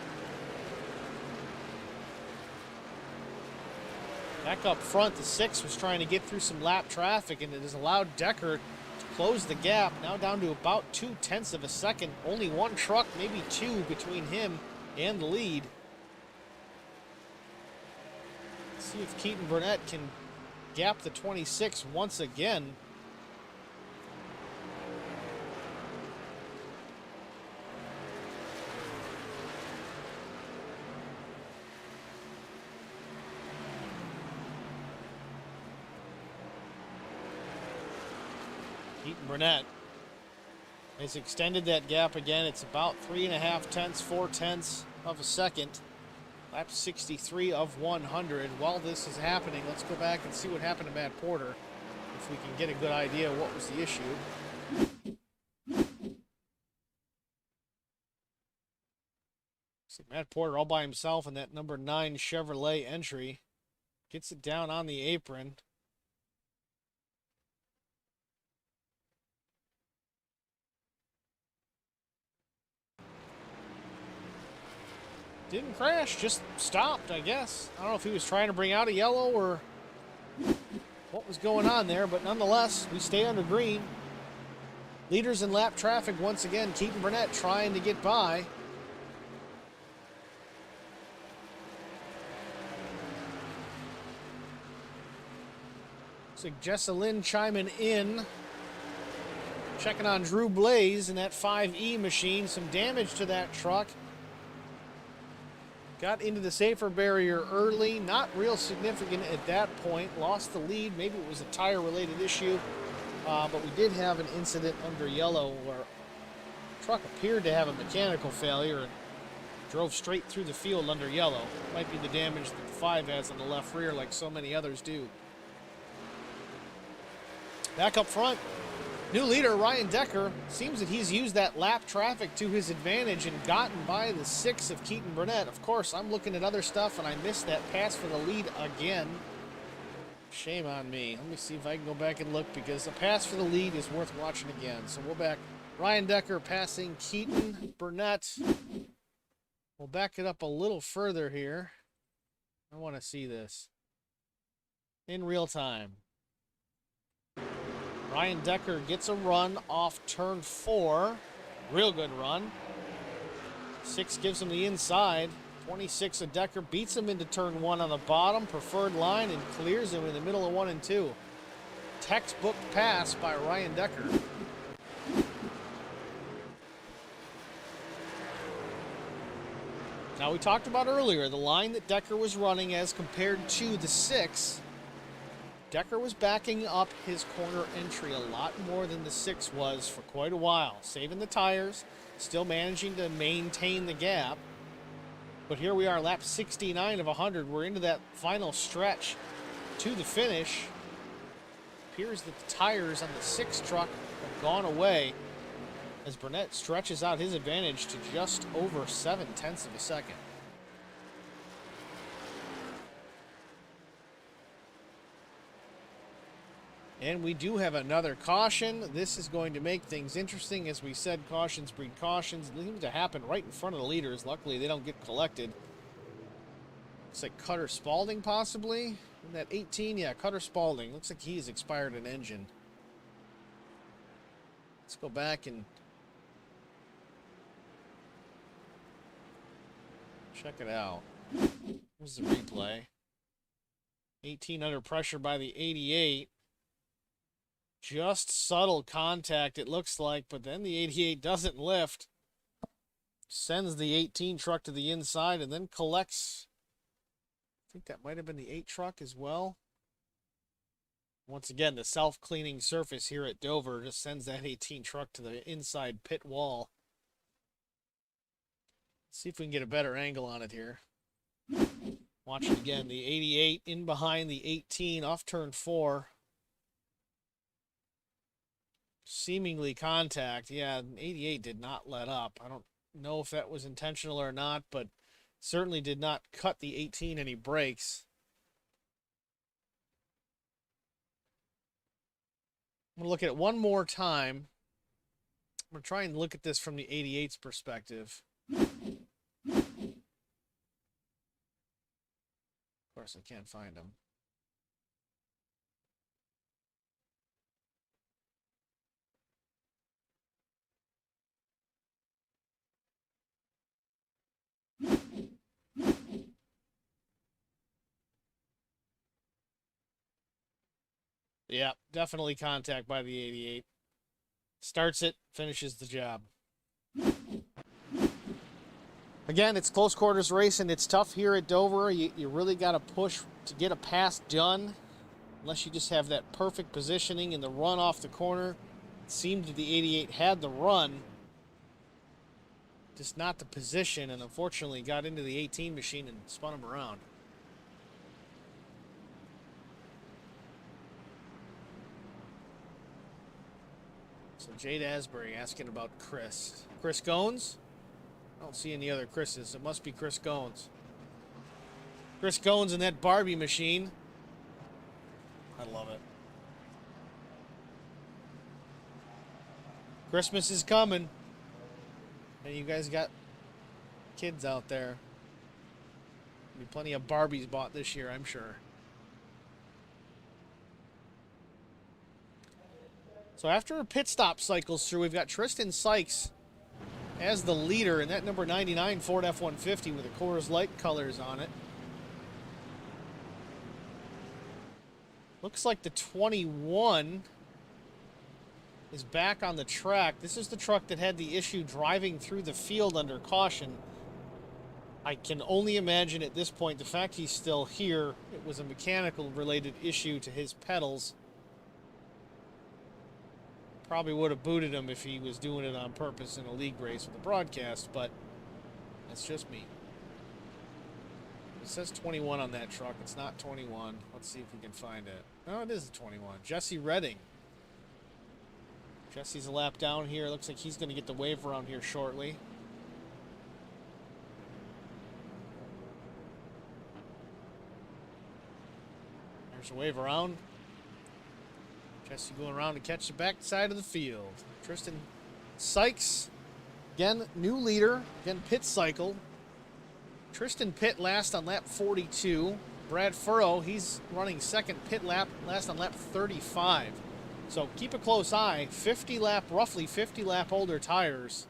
Back up front, the 6 was trying to get through some lap traffic, and it has allowed Decker to closed the gap, now down to about 0.2 of a second. Only one truck, maybe two, between him and the lead. Let's see if Keaton Burnett can gap the 26 once again. Keaton Burnett has extended that gap again. It's about 3.5 4/10 of a second. Lap 63 of 100. While this is happening, let's go back and see what happened to Matt Porter, if we can get a good idea what was the issue. See Matt Porter all by himself in that number 9 Chevrolet entry. Gets it down on the apron. Didn't crash, just stopped, I guess. I don't know if he was trying to bring out a yellow or what was going on there, but nonetheless, we stay under green. Leaders in lap traffic once again. Keaton Burnett trying to get by. So Jessalyn chiming in. Checking on Drew Blaze in that 5E machine. Some damage to that truck. Got into the safer barrier early, not real significant at that point. Lost the lead, maybe it was a tire-related issue. But we did have an incident under yellow where the truck appeared to have a mechanical failure and drove straight through the field under yellow. Might be the damage that the 5 has on the left rear like so many others do. Back up front. New leader, Ryan Decker, seems that he's used that lap traffic to his advantage and gotten by the 6 of Keaton Burnett. Of course, I'm looking at other stuff, and I missed that pass for the lead again. Shame on me. Let me see if I can go back and look, because a pass for the lead is worth watching again. So we'll back. Ryan Decker passing Keaton Burnett. We'll back it up a little further here. I want to see this in real time. Ryan Decker gets a run off turn 4. Real good run. 6 gives him the inside. 26 of Decker beats him into turn 1 on the bottom, preferred line, and clears him in the middle of 1 and 2. Textbook pass by Ryan Decker. Now, we talked about earlier the line that Decker was running as compared to the 6. Decker was backing up his corner entry a lot more than the 6 was for quite a while, saving the tires, still managing to maintain the gap. But here we are, lap 69 of 100. We're into that final stretch to the finish. Appears that the tires on the 6 truck have gone away as Burnett stretches out his advantage to just over 0.7 of a second. And we do have another caution. This is going to make things interesting. As we said, cautions breed cautions. It seems to happen right in front of the leaders. Luckily, they don't get collected. Looks like Cutter Spalding, possibly. In that 18, yeah, Cutter Spalding. Looks like he's expired an engine. Let's go back and check it out. Here's the replay. 18 under pressure by the 88. Just subtle contact, it looks like, but then the 88 doesn't lift. Sends the 18 truck to the inside and then collects. I think that might have been the 8 truck as well. Once again, the self-cleaning surface here at Dover just sends that 18 truck to the inside pit wall. Let's see if we can get a better angle on it here. Watch it again. The 88 in behind the 18 off turn 4. Seemingly contact. Yeah, 88 did not let up. I don't know if that was intentional or not, but certainly did not cut the 18 any breaks. I'm going to look at it one more time. I'm going to try and look at this from the 88's perspective. Of course, I can't find him. Yeah, definitely contact by the 88. Starts it, finishes the job. Again, it's close quarters racing. It's tough here at Dover. You really got to push to get a pass done, unless you just have that perfect positioning in the run off the corner. It seemed that the 88 had the run, just not the position, and unfortunately got into the 18 machine and spun him around. So Jade Asbury asking about Chris. Chris Goins? I don't see any other Chris's. It must be Chris Goins. Chris Goins in that Barbie machine. I love it. Christmas is coming. And you guys got kids out there. There'll be plenty of Barbies bought this year, I'm sure. So after a pit stop cycles through, we've got Tristan Sykes as the leader in that number 99 Ford F-150 with the Coors Light colors on it. Looks like the 21 is back on the track. This is the truck that had the issue driving through the field under caution. I can only imagine at this point, the fact he's still here, it was a mechanical related issue to his pedals. Probably would have booted him if he was doing it on purpose in a league race with a broadcast, but that's just me. It says 21 on that truck. It's not 21. Let's see if we can find it. Oh, it is a 21. Jesse Redding. Jesse's a lap down here. Looks like he's going to get the wave around here shortly. There's a wave around. Jesse going around to catch the back side of the field. Tristan Sykes, again, new leader. Again, pit cycle. Tristan pit last on lap 42. Brad Furrow, he's running second pit lap, last on lap 35. So keep a close eye. 50 lap, roughly 50 lap older tires.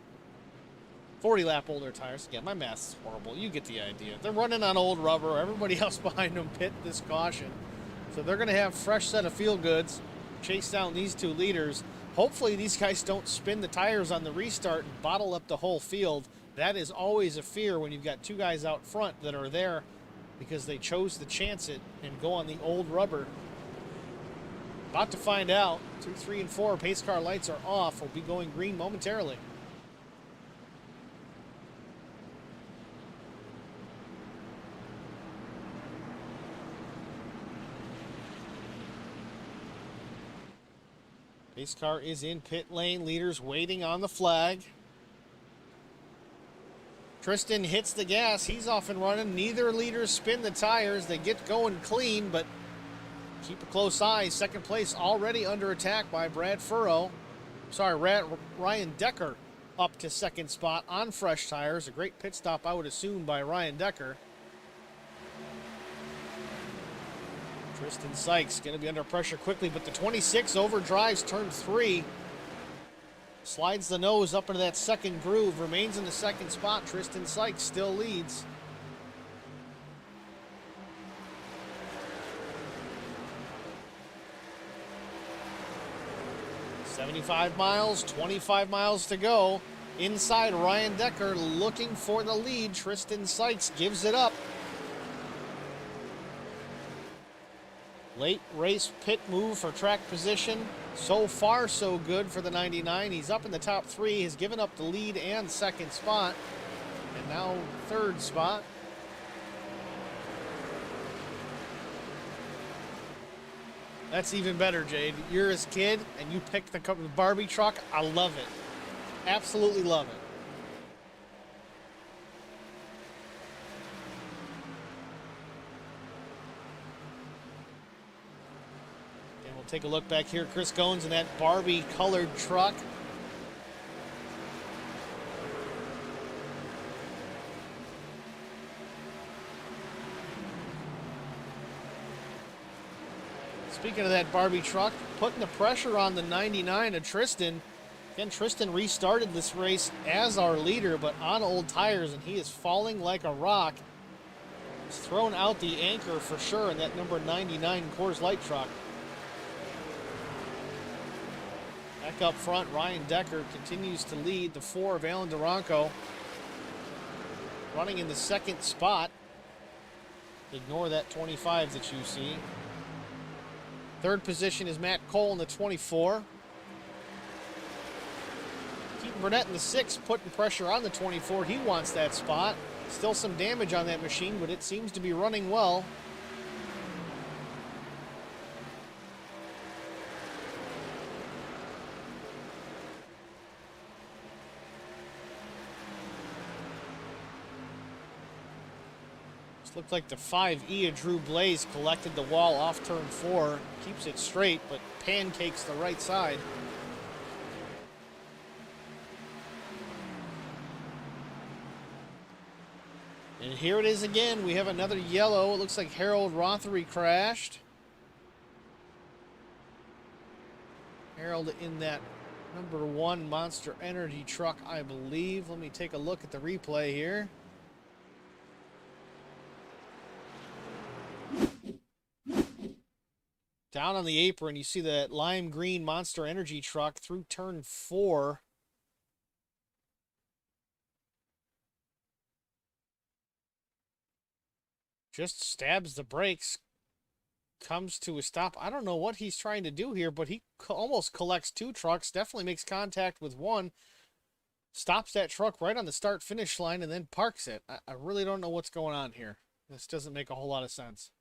40 lap older tires. Again, my math's horrible. You get the idea. They're running on old rubber. Everybody else behind them pit this caution. So they're going to have a fresh set of field goods. Chase down these two leaders. Hopefully these guys don't spin the tires on the restart and bottle up the whole field. That is always a fear when you've got two guys out front that are there because they chose to chance it and go on the old rubber. About to find out. 2, 3, and 4 pace car lights are off. We'll be going green momentarily. Pace car is in pit lane. Leaders waiting on the flag. Tristan hits the gas. He's off and running. Neither leaders spin the tires. They get going clean, but keep a close eye. Second place already under attack by Brad Furrow. Sorry, Ryan Decker up to second spot on fresh tires. A great pit stop, I would assume, by Ryan Decker. Tristan Sykes going to be under pressure quickly, but the 26 overdrives turn 3. Slides the nose up into that second groove, remains in the second spot. Tristan Sykes still leads. $75 miles, 25 miles to go. Inside, Ryan Decker looking for the lead. Tristan Sykes gives it up. Late race pit move for track position. So far, so good for the 99. He's up in the top 3. Has given up the lead and second spot. And now third spot. That's even better, Jade. You're his kid, and you picked the Barbie truck. I love it. Absolutely love it. Take a look back here. Chris Goins in that Barbie colored truck. Speaking of that Barbie truck, putting the pressure on the 99 of Tristan. Again, Tristan restarted this race as our leader, but on old tires, and he is falling like a rock. He's thrown out the anchor for sure in that number 99 Coors Light truck. Back up front, Ryan Decker continues to lead the 4 of Alan Duranko. Running in the 2nd spot. Ignore that 25 that you see. 3rd position is Matt Cole in the 24. Keaton Burnett in the 6, putting pressure on the 24. He wants that spot. Still some damage on that machine, but it seems to be running well. Looked like the 5E of Drew Blaze collected the wall off turn 4. Keeps it straight, but pancakes the right side. And here it is again. We have another yellow. It looks like Harold Rothery crashed. Harold in that number 1 Monster Energy truck, I believe. Let me take a look at the replay here. Down on the apron, you see that lime green Monster Energy truck through turn 4. Just stabs the brakes, comes to a stop. I don't know what he's trying to do here, but he almost collects 2 trucks, definitely makes contact with 1, stops that truck right on the start-finish line, and then parks it. I really don't know what's going on here. This doesn't make a whole lot of sense.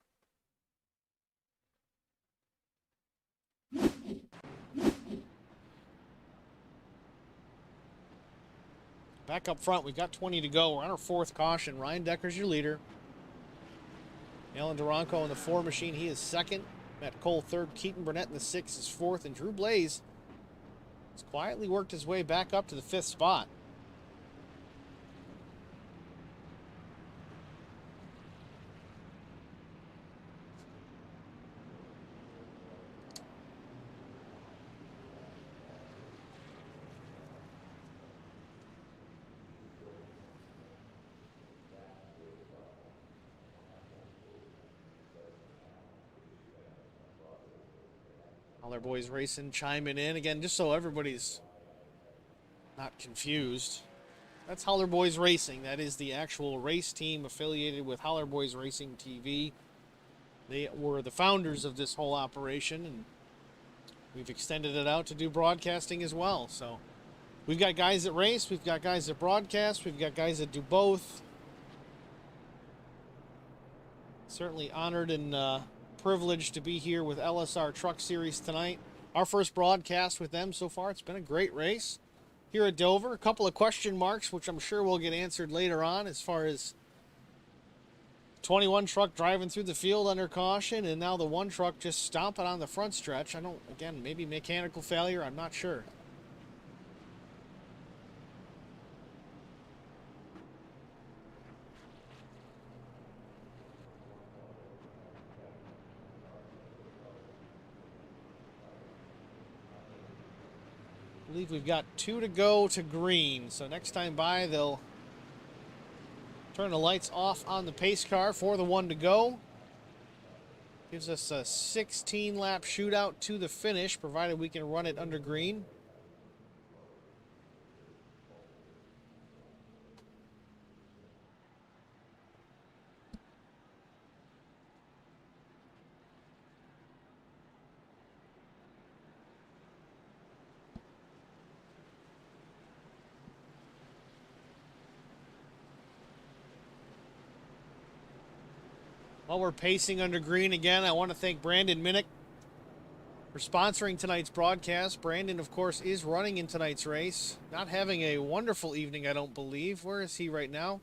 Back up front, we've got 20 to go. We're on our 4th caution. Ryan Decker's your leader. Alan Duranko in the 4 machine, he is 2nd. Matt Cole 3rd. Keaton Burnett in the 6 is 4th. And Drew Blaze has quietly worked his way back up to the 5th spot. Holler Boys Racing chiming in again, just so everybody's not confused. That's Holler Boys Racing. That is the actual race team affiliated with Holler Boys Racing TV. They were the founders of this whole operation, and we've extended it out to do broadcasting as well. So we've got guys that race, we've got guys that broadcast, we've got guys that do both. Certainly honored and privileged to be here with LSR Truck Series tonight. Our first broadcast with them so far. It's been a great race here at Dover. A couple of question marks, which I'm sure will get answered later on, as far as 21 truck driving through the field under caution, and now the 1 truck just stomping on the front stretch. I don't, again, maybe mechanical failure, I'm not sure. I believe we've got 2 to go to green. So next time by, they'll turn the lights off on the pace car for the 1 to go. Gives us a 16-lap shootout to the finish, provided we can run it under green. While we're pacing under green again, I want to thank Brandon Minnick for sponsoring tonight's broadcast. Brandon, of course, is running in tonight's race. Not having a wonderful evening, I don't believe. Where is he right now?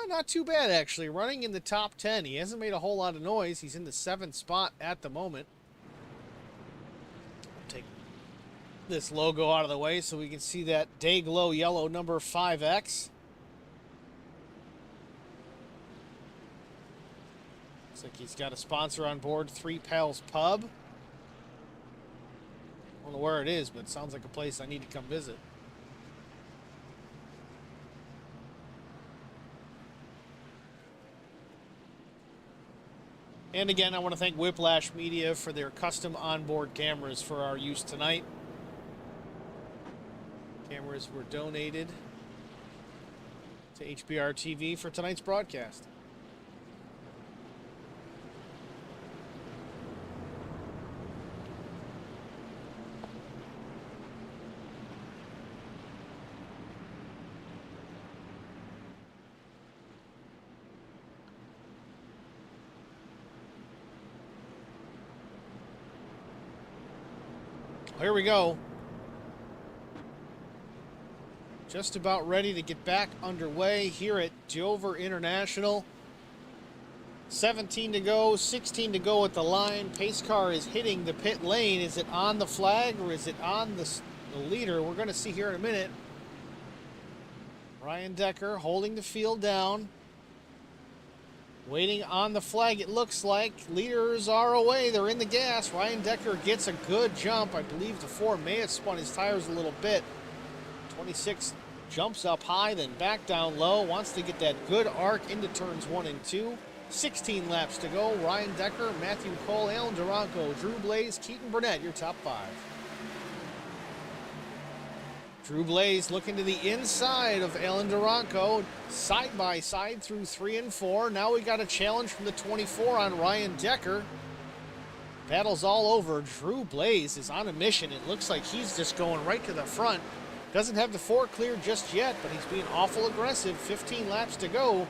Not too bad, actually. Running in the top 10. He hasn't made a whole lot of noise. He's in the 7th spot at the moment. Take this logo out of the way so we can see that day glow yellow number 5X. Looks like he's got a sponsor on board, Three Pals Pub. I don't know where it is, but it sounds like a place I need to come visit. And again, I want to thank Whiplash Media for their custom onboard cameras for our use tonight. cameras were donated to HBR TV for tonight's broadcast. Here we go. Just about ready to get back underway here at Dover International. 17 to go, 16 to go at the line. Pace car is hitting the pit lane. Is it on the flag or is it on the leader? We're going to see here in a minute. Ryan Decker holding the field down. Waiting on the flag, it looks like. Leaders are away. They're in the gas. Ryan Decker gets a good jump. I believe the 4 may have spun his tires a little bit. 26 jumps up high, then back down low. Wants to get that good arc into turns 1 and 2. 16 laps to go. Ryan Decker, Matthew Cole, Alan Duranko, Drew Blaze, Keaton Burnett, your top 5. Drew Blaze looking to the inside of Alan Duranko, side by side through 3 and 4. Now we got a challenge from the 24 on Ryan Decker. Battle's all over. Drew Blaze is on a mission. It looks like he's just going right to the front. Doesn't have the 4 cleared just yet, but he's being awful aggressive. 15 laps to go.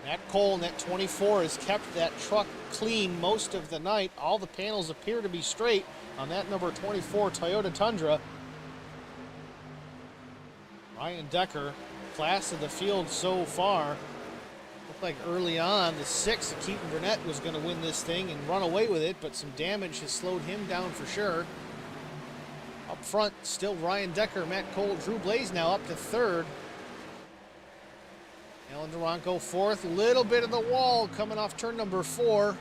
Matt Cole in that 24 has kept that truck clean most of the night. All the panels appear to be straight on that number 24 Toyota Tundra. Ryan Decker, class of the field so far. Looked like early on the 6 of Keaton Burnett was going to win this thing and run away with it, but some damage has slowed him down for sure. Up front, still Ryan Decker, Matt Cole, Drew Blaze now up to 3rd. Alan Duranko 4th, little bit of the wall coming off turn number 4.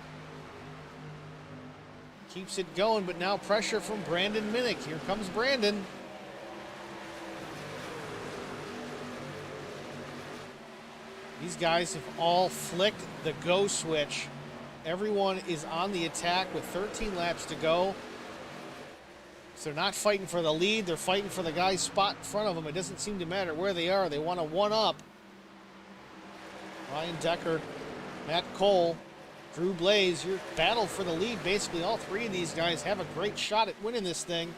Keeps it going, but now pressure from Brandon Minnick. Here comes Brandon. These guys have all flicked the go switch. Everyone is on the attack with 13 laps to go. So they're not fighting for the lead. They're fighting for the guy's spot in front of them. It doesn't seem to matter where they are. They want to one-up. Ryan Decker, Matt Cole, Drew Blaze, your battle for the lead. Basically, all 3 of these guys have a great shot at winning this thing.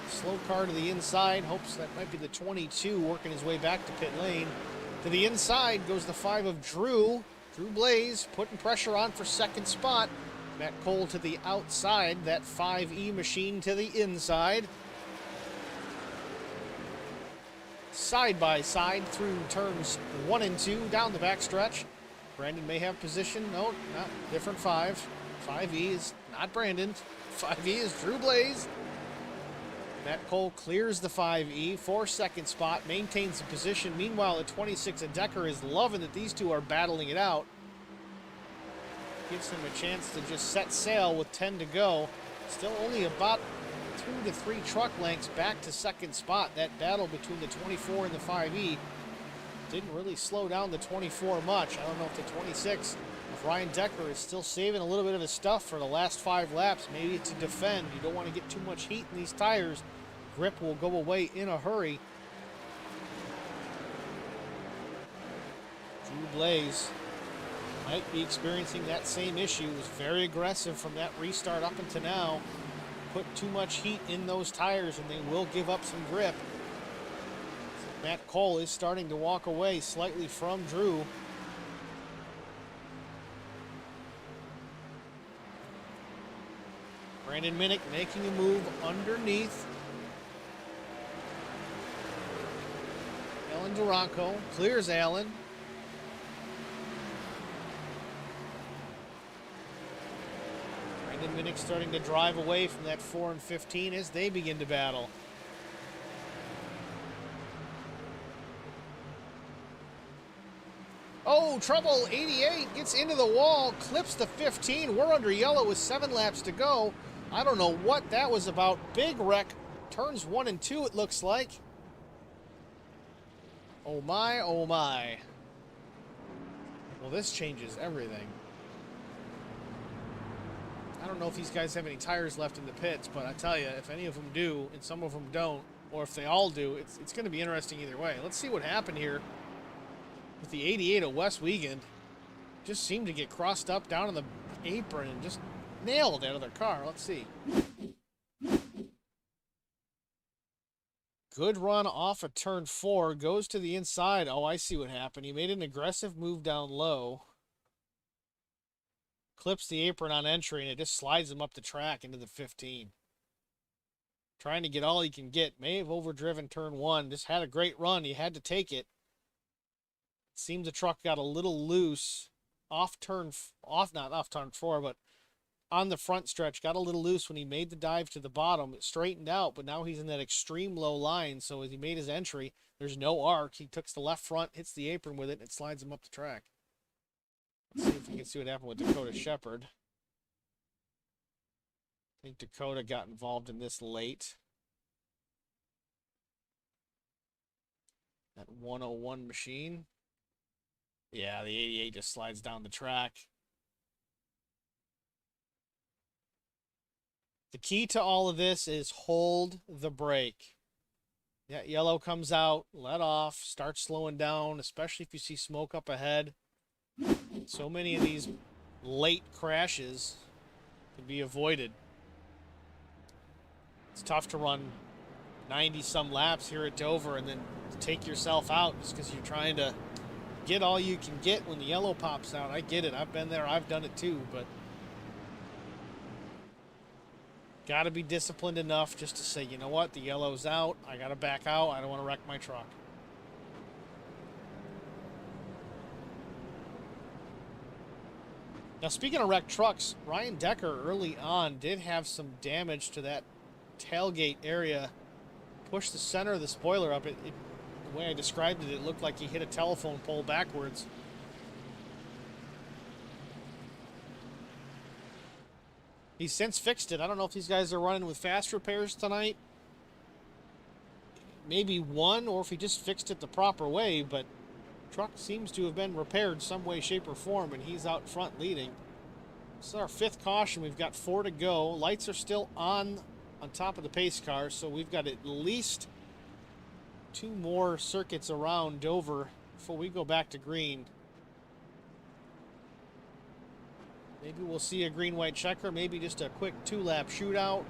Slow car to the inside. Hopes that might be the 22 working his way back to pit lane. To the inside goes the 5 of Drew. Drew Blaze putting pressure on for 2nd spot. Matt Cole to the outside. That 5E machine to the inside. Side by side through turns 1 and 2 down the backstretch. Brandon may have position. No, not different 5. 5E is not Brandon. 5E is Drew Blaze. Matt Cole clears the 5E for 2nd spot, maintains the position. Meanwhile, the 26 of Decker is loving that these two are battling it out. Gives him a chance to just set sail with 10 to go. Still only about 2 to 3 truck lengths back to 2nd spot. That battle between the 24 and the 5E didn't really slow down the 24 much. I don't know if the 26 of Ryan Decker is still saving a little bit of his stuff for the last 5 laps. Maybe to defend. You don't want to get too much heat in these tires. Grip will go away in a hurry. Drew Blaze might be experiencing that same issue. Was very aggressive from that restart up until now. Put too much heat in those tires and they will give up some grip. So Matt Cole is starting to walk away slightly from Drew. Brandon Minnick making a move underneath. Alan Duranko clears Alan. Brandon Minnick starting to drive away from that 4 and 15 as they begin to battle. Oh, trouble. 88 gets into the wall, clips the 15. We're under yellow with 7 laps to go. I don't know what that was about. Big wreck. Turns 1 and 2, it looks like. Oh my, oh my. Well, this changes everything. I don't know if these guys have any tires left in the pits, but I tell you, if any of them do and some of them don't, or if they all do, it's going to be interesting either way. Let's see what happened here with the 88 of Wes Wiegand. Just seemed to get crossed up down on the apron and just nailed out of their car. Let's see. Good run off of turn 4. Goes to the inside. Oh, I see what happened. He made an aggressive move down low. Clips the apron on entry, and it just slides him up the track into the 15. Trying to get all he can get. May have overdriven turn 1. Just had a great run. He had to take it. Seemed the truck got a little loose. Not off turn 4, but on the front stretch, got a little loose when he made the dive to the bottom. It straightened out, but now he's in that extreme low line, so as he made his entry, there's no arc. He tucks the left front, hits the apron with it, and it slides him up the track. Let's see if we can see what happened with Dakota Shepard. I think Dakota got involved in this late. That 101 machine. Yeah, the 88 just slides down the track. The key to all of this is hold the brake. Yeah, yellow comes out, let off, start slowing down, especially if you see smoke up ahead. So many of these late crashes can be avoided. It's tough to run 90-some laps here at Dover and then take yourself out just because you're trying to get all you can get when the yellow pops out. I get it. I've been there. I've done it too, but got to be disciplined enough just to say, you know what, the yellow's out. I got to back out. I don't want to wreck my truck. Now, speaking of wrecked trucks, Ryan Decker early on did have some damage to that tailgate area. Pushed the center of the spoiler up. The way I described it, it looked like he hit a telephone pole backwards. He's since fixed it. I don't know if these guys are running with fast repairs tonight. Maybe one, or if he just fixed it the proper way, but truck seems to have been repaired some way, shape, or form, and he's out front leading. This is our 5th caution. We've got 4 to go. Lights are still on top of the pace car, so we've got at least 2 more circuits around Dover before we go back to green. Maybe we'll see a green-white checker, maybe just a quick 2-lap shootout.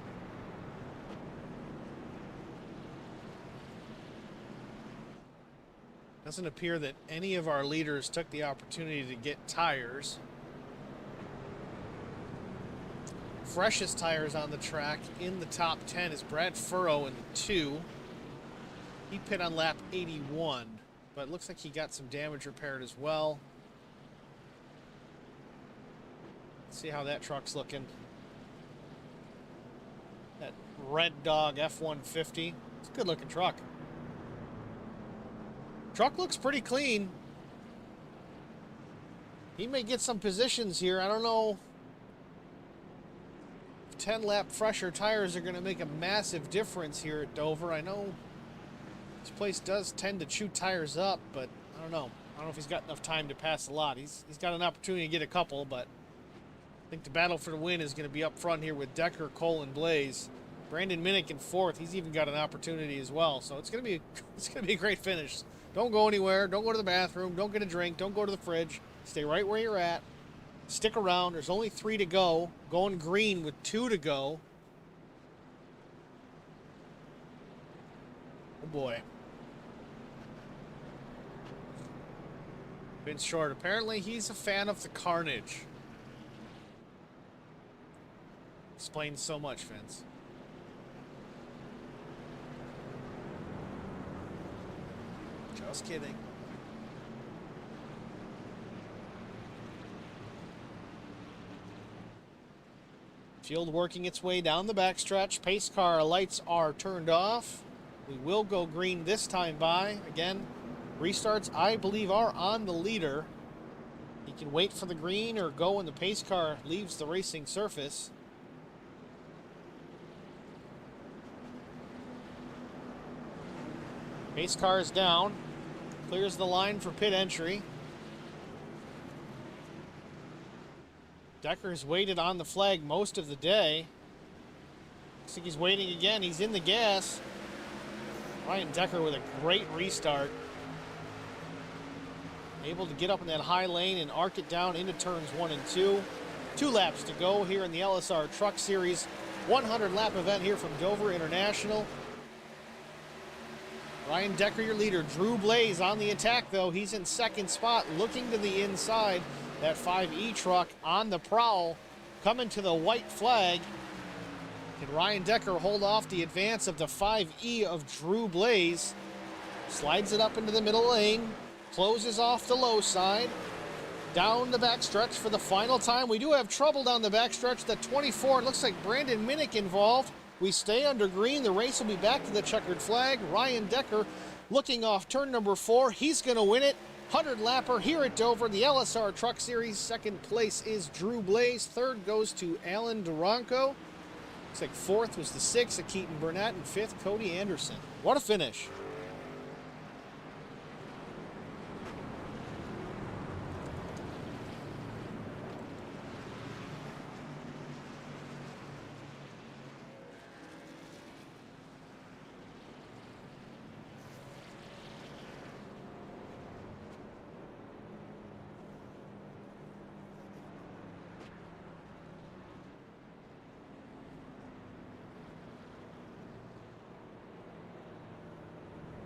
Doesn't appear that any of our leaders took the opportunity to get tires. Freshest tires on the track in the top 10 is Brad Furrow in the 2. He pit on lap 81, but it looks like he got some damage repaired as well. Let's see how that truck's looking. That Red Dog F-150. It's a good looking truck. Truck looks pretty clean. He may get some positions here. I don't know if 10-lap fresher tires are going to make a massive difference here at Dover. I know this place does tend to chew tires up, but I don't know. I don't know if he's got enough time to pass a lot. He's got an opportunity to get a couple, but I think the battle for the win is going to be up front here with Decker, Cole, and Blaze. Brandon Minnick in 4th. He's even got an opportunity as well. So it's going to be a great finish. Don't go anywhere. Don't go to the bathroom. Don't get a drink. Don't go to the fridge. Stay right where you're at. Stick around. There's only 3 to go. Going green with 2 to go. Oh boy. Vince Short. Apparently he's a fan of the carnage. Explains so much, Vince. Just kidding. Field working its way down the backstretch. Pace car lights are turned off. We will go green this time by. Again, restarts, I believe, are on the leader. He can wait for the green or go when the pace car leaves the racing surface. Pace car is down. Clears the line for pit entry. Decker's waited on the flag most of the day. Looks like he's waiting again. He's in the gas. Ryan Decker with a great restart. Able to get up in that high lane and arc it down into turns 1 and 2. 2 laps to go here in the LSR Truck Series 100 lap event here from Dover International. Ryan Decker, your leader. Drew Blaze on the attack, though. He's in second spot, looking to the inside. That 5E truck on the prowl, coming to the white flag. Can Ryan Decker hold off the advance of the 5E of Drew Blaze? Slides it up into the middle lane, closes off the low side, down the backstretch for the final time. We do have trouble down the backstretch. The 24, it looks like Brandon Minnick involved. We stay under green. The race will be back to the checkered flag. Ryan Decker looking off turn number 4. He's going to win it. 100 lapper here at Dover, the LSR Truck Series. Second place is Drew Blaze. Third goes to Alan Duranko. Looks like fourth was the 6 of Keaton Burnett, and fifth, Cody Anderson. What a finish.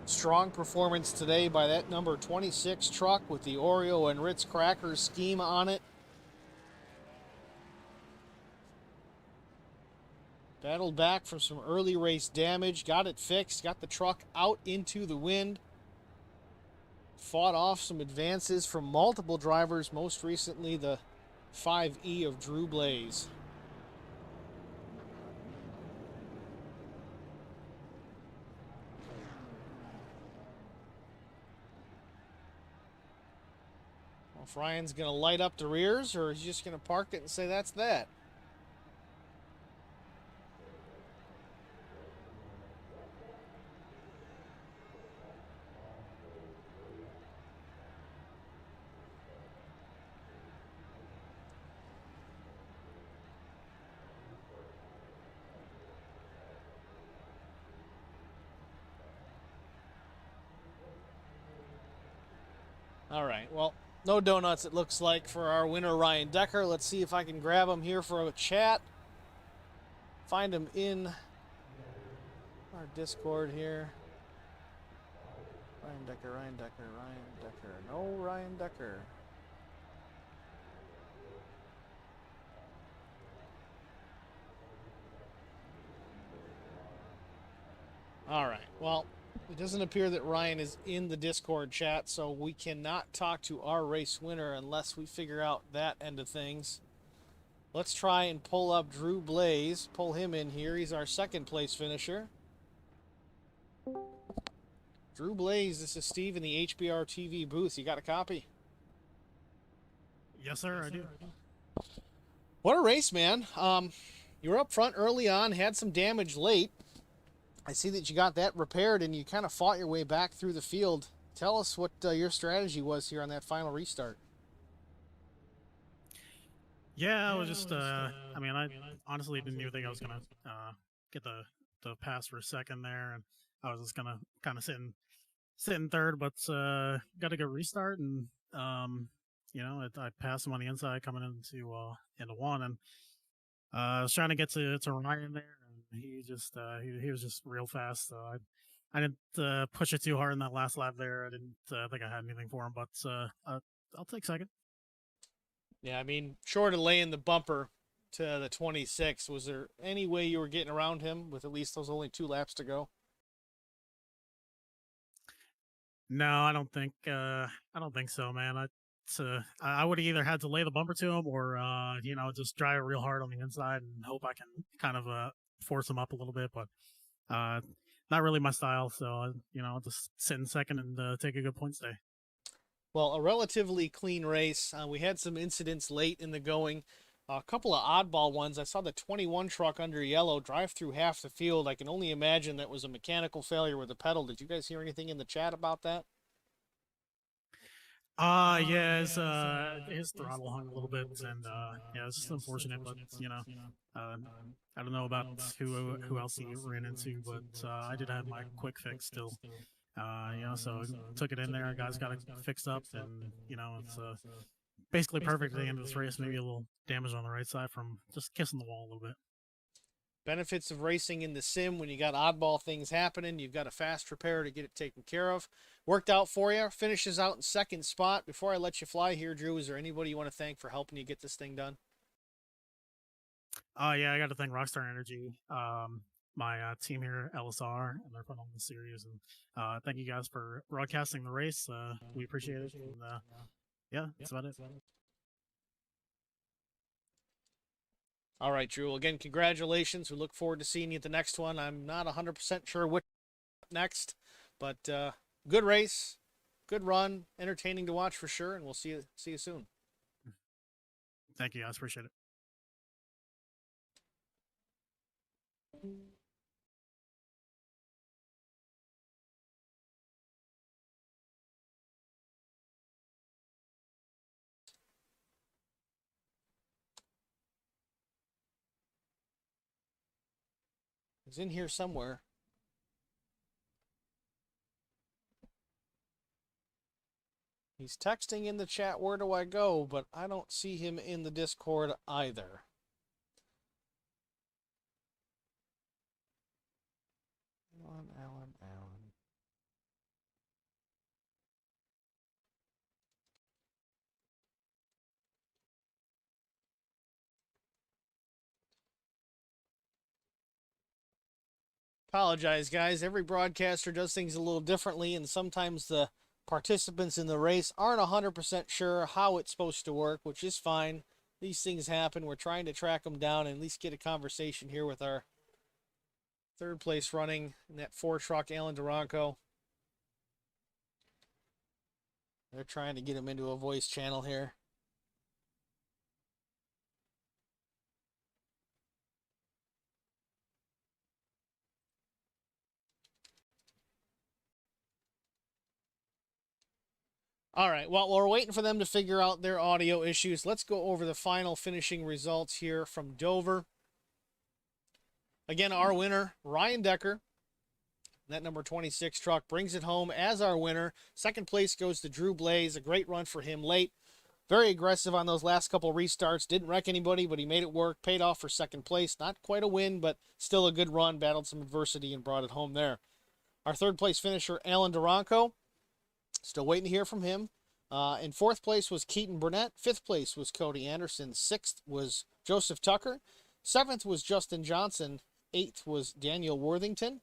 Strong performance today by that number 26 truck with the Oreo and Ritz crackers scheme on it. Battled back from some early race damage, got it fixed, got the truck out into the wind. Fought off some advances from multiple drivers, most recently the 5E of Drew Blaze. If Ryan's going to light up the rears, or is he just going to park it and say that's that? All right, well, no donuts, it looks like, for our winner, Ryan Decker. Let's see if I can grab him here for a chat. Find him in our Discord here. Ryan Decker, Ryan Decker, Ryan Decker. No Ryan Decker. All right, well, it doesn't appear that Ryan is in the Discord chat, so we cannot talk to our race winner unless we figure out that end of things. Let's try and pull up Drew Blaze, pull him in here. He's our second place finisher. Drew Blaze, this is Steve in the HBR TV booth. You got a copy? Yes, sir, I do. What a race, man. You were up front early on, had some damage late. I see that you got that repaired and you kind of fought your way back through the field. Tell us what your strategy was here on that final restart. Yeah, I was just, I mean, I honestly didn't even think I was going to get the pass for a second there. And I was just going to kind of sit in third, but got a good restart. And, you know, I passed him on the inside coming into one. And I was trying to get to Ryan there. He just he was just real fast. So I didn't push it too hard in that last lap there. I didn't think I had anything for him, but I'll take second. Yeah, I mean, short of laying the bumper to the 26, was there any way you were getting around him with at least those only 2 laps to go? No, I don't think so, man. I would have either had to lay the bumper to him or you know, just drive real hard on the inside and hope I can kind of force him up a little bit, but not really my style. So you know, I'll just sit in second and take a good point stay. Well, a relatively clean race. We had some incidents late in the going. A couple of oddball ones. I saw the 21 truck under yellow drive through half the field. I can only imagine that was a mechanical failure with the pedal. Did you guys hear anything in the chat about that? Yeah, his throttle hung a little bit, and yeah, it's just unfortunate. But uh, I don't know about who else he ran into, but I did have my quick fix still. So took it in there. Guys got it fixed up, and it's basically perfect at the end of this race. Maybe a little damage on the right side from just kissing the wall a little bit. Benefits of racing in the sim: when you got oddball things happening, you've got a fast repair to get it taken care of. Worked out for you. Finishes out in second spot. Before I let you fly here, Drew, is there anybody you want to thank for helping you get this thing done? Yeah, I got to thank Rockstar Energy, my team here, LSR, and they're putting on the series. And thank you guys for broadcasting the race. We appreciate it. And yeah, that's about it. All right, Drew. Again, congratulations. We look forward to seeing you at the next one. I'm not 100% sure what next, but good race, good run, entertaining to watch for sure, and we'll see you soon. Thank you guys. Appreciate it. He's in here somewhere. He's texting in the chat, where do I go? But I don't see him in the Discord either. Alan. Apologize, guys. Every broadcaster does things a little differently, and sometimes the participants in the race aren't 100% sure how it's supposed to work, which is fine. These things happen. We're trying to track them down and at least get a conversation here with our third place running in that 4 truck, Alan Duranko. They're trying to get him into a voice channel here. All right, well, while we're waiting for them to figure out their audio issues, let's go over the final finishing results here from Dover. Again, our winner, Ryan Decker. That number 26 truck brings it home as our winner. Second place goes to Drew Blaze. A great run for him late. Very aggressive on those last couple restarts. Didn't wreck anybody, but he made it work. Paid off for second place. Not quite a win, but still a good run. Battled some adversity and brought it home there. Our third place finisher, Alan Duranko. Still waiting to hear from him. In fourth place was Keaton Burnett. Fifth place was Cody Anderson. Sixth was Joseph Tucker. Seventh was Justin Johnson. Eighth was Daniel Worthington.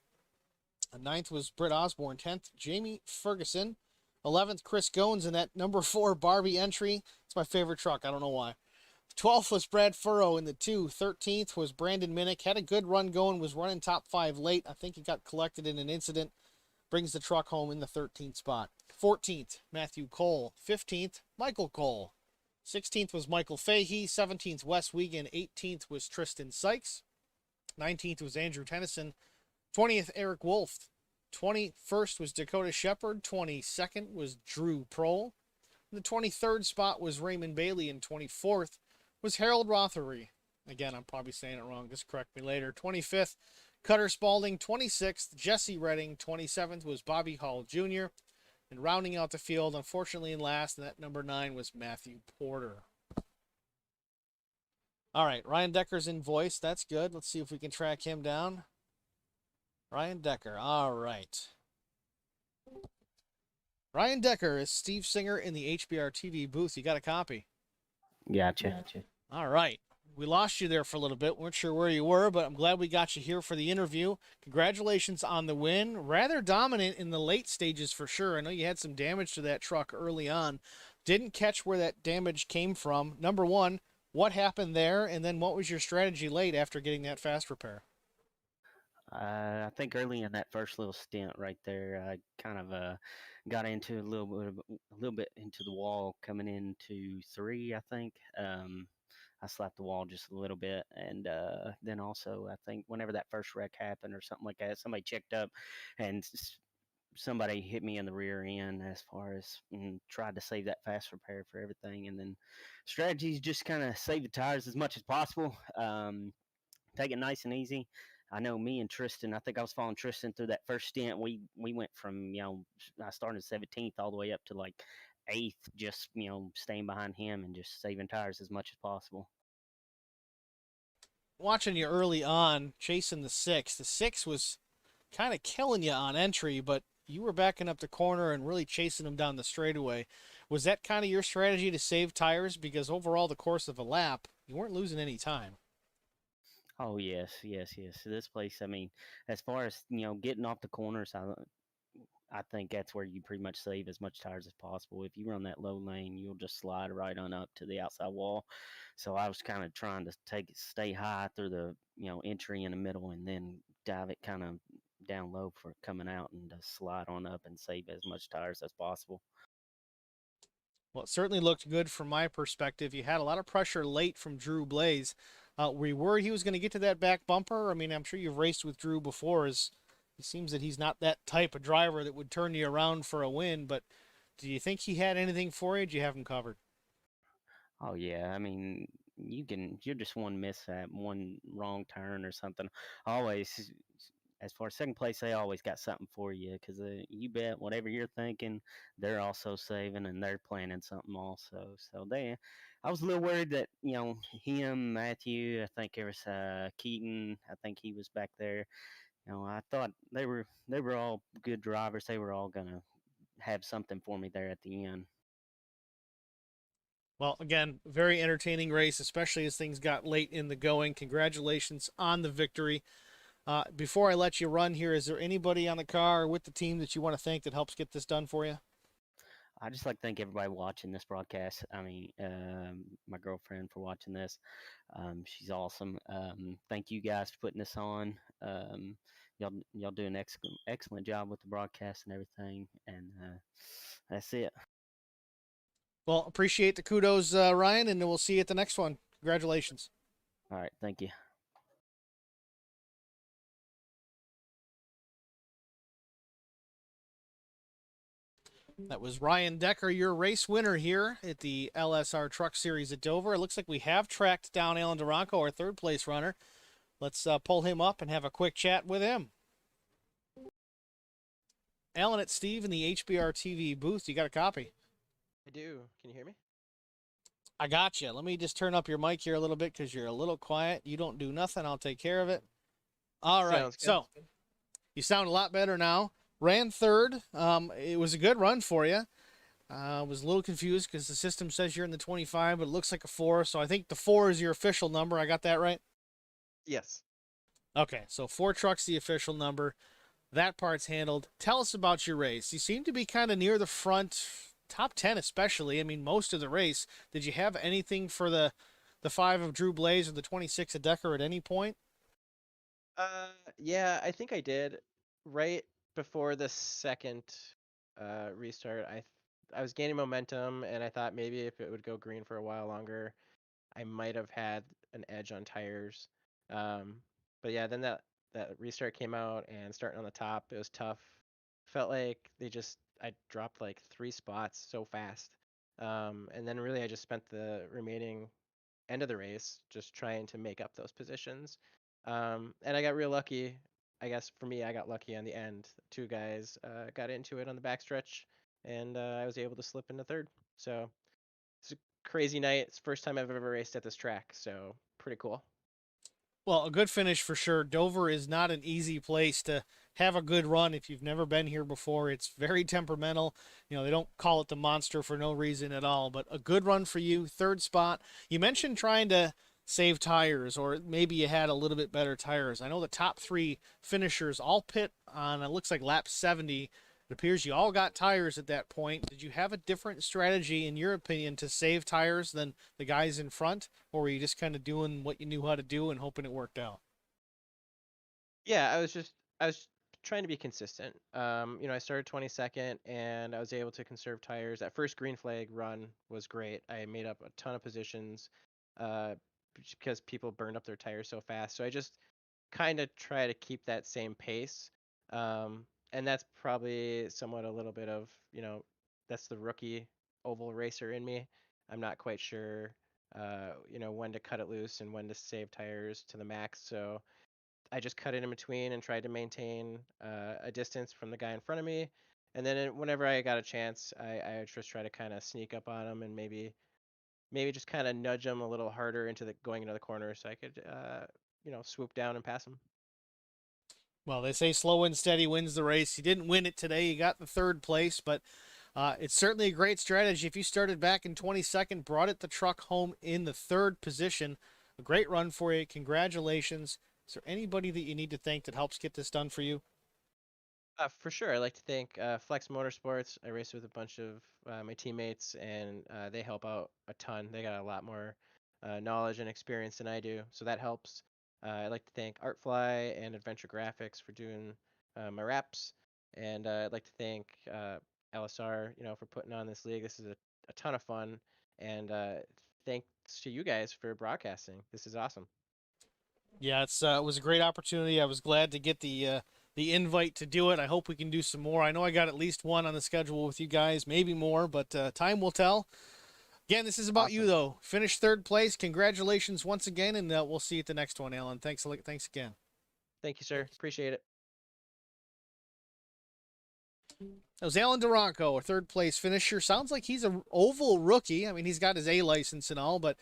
Ninth was Britt Osborne. 10th, Jamie Ferguson. 11th, Chris Goins in that number 4 Barbie entry. It's my favorite truck. I don't know why. 12th was Brad Furrow in the 2. 13th was Brandon Minnick. Had a good run going. Was running top 5 late. I think he got collected in an incident. Brings the truck home in the 13th spot. 14th, Matthew Cole. 15th, Michael Cole. 16th was Michael Fahey. 17th, Wes Wiegand. 18th was Tristan Sykes. 19th was Andrew Tennyson. 20th, Eric Wolf. 21st was Dakota Shepard. 22nd was Drew Prohl. The 23rd spot was Raymond Bailey, and 24th was Harold Rothery. Again, I'm probably saying it wrong. Just correct me later. 25th, Cutter Spalding. 26th, Jesse Redding. 27th was Bobby Hall Jr. And rounding out the field, unfortunately in last, and that number 9 was Matthew Porter. All right, Ryan Decker's in voice. That's good. Let's see if we can track him down. Ryan Decker. All right. Ryan Decker is Steve Singer in the HBR TV booth. You got a copy? Gotcha. All right. We lost you there for a little bit. Weren't sure where you were, but I'm glad we got you here for the interview. Congratulations on the win. Rather dominant in the late stages for sure. I know you had some damage to that truck early on. Didn't catch where that damage came from. Number one, what happened there? And then what was your strategy late after getting that fast repair? I think early in that first little stint right there, I kind of got into a little bit into the wall coming into 3. I think I slapped the wall just a little bit, and then also I think whenever that first wreck happened or something like that, somebody checked up and somebody hit me in the rear end as far as tried to save that fast repair for everything. And then strategies just kind of save the tires as much as possible. Take it nice and easy. I know me and Tristan. I think I was following Tristan through that first stint. We went from I started 17th all the way up to like eighth, just staying behind him and just saving tires as much as possible. Watching you early on, chasing the six was kind of killing you on entry, but you were backing up the corner and really chasing them down the straightaway. Was that kind of your strategy to save tires? Because overall, the course of a lap, you weren't losing any time. Oh yes, yes, yes. So this place, I mean, as far as getting off the corners, I think that's where you pretty much save as much tires as possible. If you run that low lane, you'll just slide right on up to the outside wall. So I was kind of trying to stay high through the entry in the middle, and then dive it kind of down low for coming out and just slide on up and save as much tires as possible. Well, it certainly looked good from my perspective. You had a lot of pressure late from Drew Blaze. Were you worried he was going to get to that back bumper? I mean, I'm sure you've raced with Drew before. It seems that he's not that type of driver that would turn you around for a win, but do you think he had anything for you? Did you have him covered? Oh yeah, I mean, you're just one mishap, one wrong turn or something. Always, as far as second place, they always got something for you because you bet whatever you're thinking, they're also saving and they're planning something also. So I was a little worried that him, Matthew, I think there was Keaton, I think he was back there. I thought they were all good drivers. They were all gonna have something for me there at the end. Well, again, very entertaining race, especially as things got late in the going. Congratulations on the victory. Before I let you run here, is there anybody on the car or with the team that you want to thank that helps get this done for you? I just like to thank everybody watching this broadcast. I mean, my girlfriend for watching this. She's awesome. Thank you guys for putting this on. Y'all do an excellent job with the broadcast and everything. And that's it. Well, appreciate the kudos, Ryan, and we'll see you at the next one. Congratulations. All right, thank you. That was Ryan Decker, your race winner here at the LSR Truck Series at Dover. It looks like we have tracked down Alan Duranko, our third place runner. Let's pull him up and have a quick chat with him. Alan, it's Steve in the HBR TV booth. You got a copy? I do. Can you hear me? I got you. Let me just turn up your mic here a little bit because you're a little quiet. You don't do nothing. I'll take care of it. All right. So you sound a lot better now. Ran third. It was a good run for you. I was a little confused because the system says you're in the 25, but it looks like a 4. So I think the 4 is your official number. I got that right? Yes. Okay. So 4 trucks, the official number. That part's handled. Tell us about your race. You seem to be kind of near the front, top 10 especially. I mean, most of the race. Did you have anything for the 5 of Drew Blaze or the 26 of Decker at any point? Yeah, I think I did. Right before the second restart, I was gaining momentum, and I thought maybe if it would go green for a while longer, I might have had an edge on tires. But yeah, then that restart came out, and starting on the top, it was tough. Felt like I dropped like 3 spots so fast. And then really I just spent the remaining end of the race just trying to make up those positions. And I got real lucky. I guess for me, I got lucky on the end. 2 guys got into it on the backstretch, and I was able to slip into third. So it's a crazy night. It's the first time I've ever raced at this track, so pretty cool. Well, a good finish for sure. Dover is not an easy place to have a good run if you've never been here before. It's very temperamental. They don't call it the monster for no reason at all, but a good run for you. Third spot. You mentioned trying to save tires, or maybe you had a little bit better tires. I know the top 3 finishers all pit on, it looks like lap 70. It appears you all got tires at that point. Did you have a different strategy, in your opinion, to save tires than the guys in front? Or were you just kind of doing what you knew how to do and hoping it worked out? Yeah, I was trying to be consistent. I started 22nd, and I was able to conserve tires. That first green flag run was great. I made up a ton of positions uh, because people burned up their tires so fast. So I just kind of try to keep that same pace. and that's probably somewhat a little bit of, that's the rookie oval racer in me. I'm not quite sure, when to cut it loose and when to save tires to the max. So I just cut it in between and tried to maintain a distance from the guy in front of me. And then whenever I got a chance, I would just try to kind of sneak up on him and maybe just kind of nudge him a little harder into the going into the corner so I could swoop down and pass him. Well, they say slow and steady wins the race. You didn't win it today. You got the third place, but it's certainly a great strategy. If you started back in 22nd, brought the truck home in the third position, a great run for you. Congratulations. Is there anybody that you need to thank that helps get this done for you? For sure. I'd like to thank Flex Motorsports. I race with a bunch of my teammates, and they help out a ton. They got a lot more knowledge and experience than I do, so that helps. I'd like to thank Artfly and Adventure Graphics for doing my wraps, and I'd like to thank LSR, for putting on this league. This is a ton of fun, and thanks to you guys for broadcasting. This is awesome. Yeah, it was a great opportunity. I was glad to get the invite to do it. I hope we can do some more. I know I got at least one on the schedule with you guys, maybe more, but time will tell. Again, this is about you, Awesome. though. Finished third place. Congratulations once again, and we'll see you at the next one, Alan. Thanks again. Thank you, sir. Appreciate it. That was Alan Duranko, a third place finisher. Sounds like he's an oval rookie. I mean, he's got his A license and all, but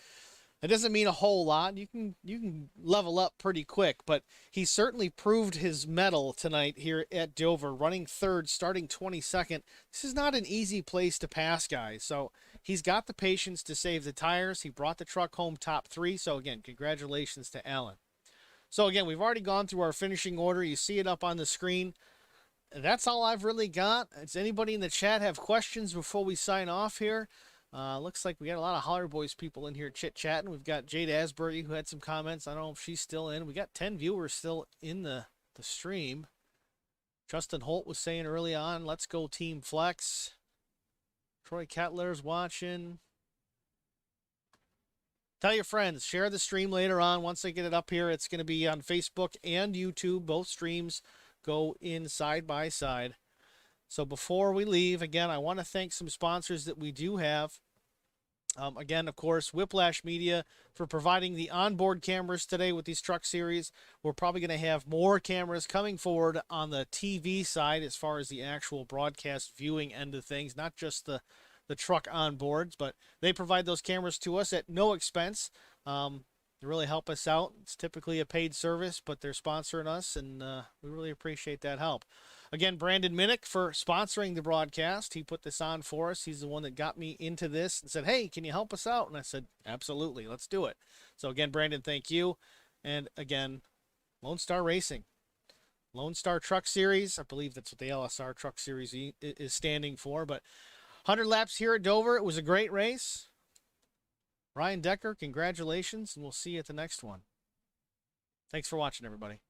that doesn't mean a whole lot. You can level up pretty quick, but he certainly proved his mettle tonight here at Dover, running third, starting 22nd. This is not an easy place to pass, guys. So he's got the patience to save the tires. He brought the truck home top 3. So again, congratulations to Alan. So again, we've already gone through our finishing order. You see it up on the screen. That's all I've really got. Does anybody in the chat have questions before we sign off here? Looks like we got a lot of Holler Boys people in here chit-chatting. We've got Jade Asbury who had some comments. I don't know if she's still in. We got 10 viewers still in the stream. Justin Holt was saying early on, let's go Team Flex. Troy Kettler's watching. Tell your friends. Share the stream later on. Once I get it up here, it's going to be on Facebook and YouTube. Both streams go in side by side. So before we leave, again, I want to thank some sponsors that we do have. Again, of course, Whiplash Media for providing the onboard cameras today with these truck series. We're probably going to have more cameras coming forward on the TV side as far as the actual broadcast viewing end of things, not just the truck onboards, but they provide those cameras to us at no expense. They really help us out. It's typically a paid service, but they're sponsoring us, and we really appreciate that help. Again, Brandon Minnick for sponsoring the broadcast. He put this on for us. He's the one that got me into this and said, hey, can you help us out? And I said, absolutely, let's do it. So again, Brandon, thank you. And again, Lone Star Racing. Lone Star Truck Series. I believe that's what the LSR Truck Series is standing for. But 100 laps here at Dover. It was a great race. Ryan Decker, congratulations, and we'll see you at the next one. Thanks for watching, everybody.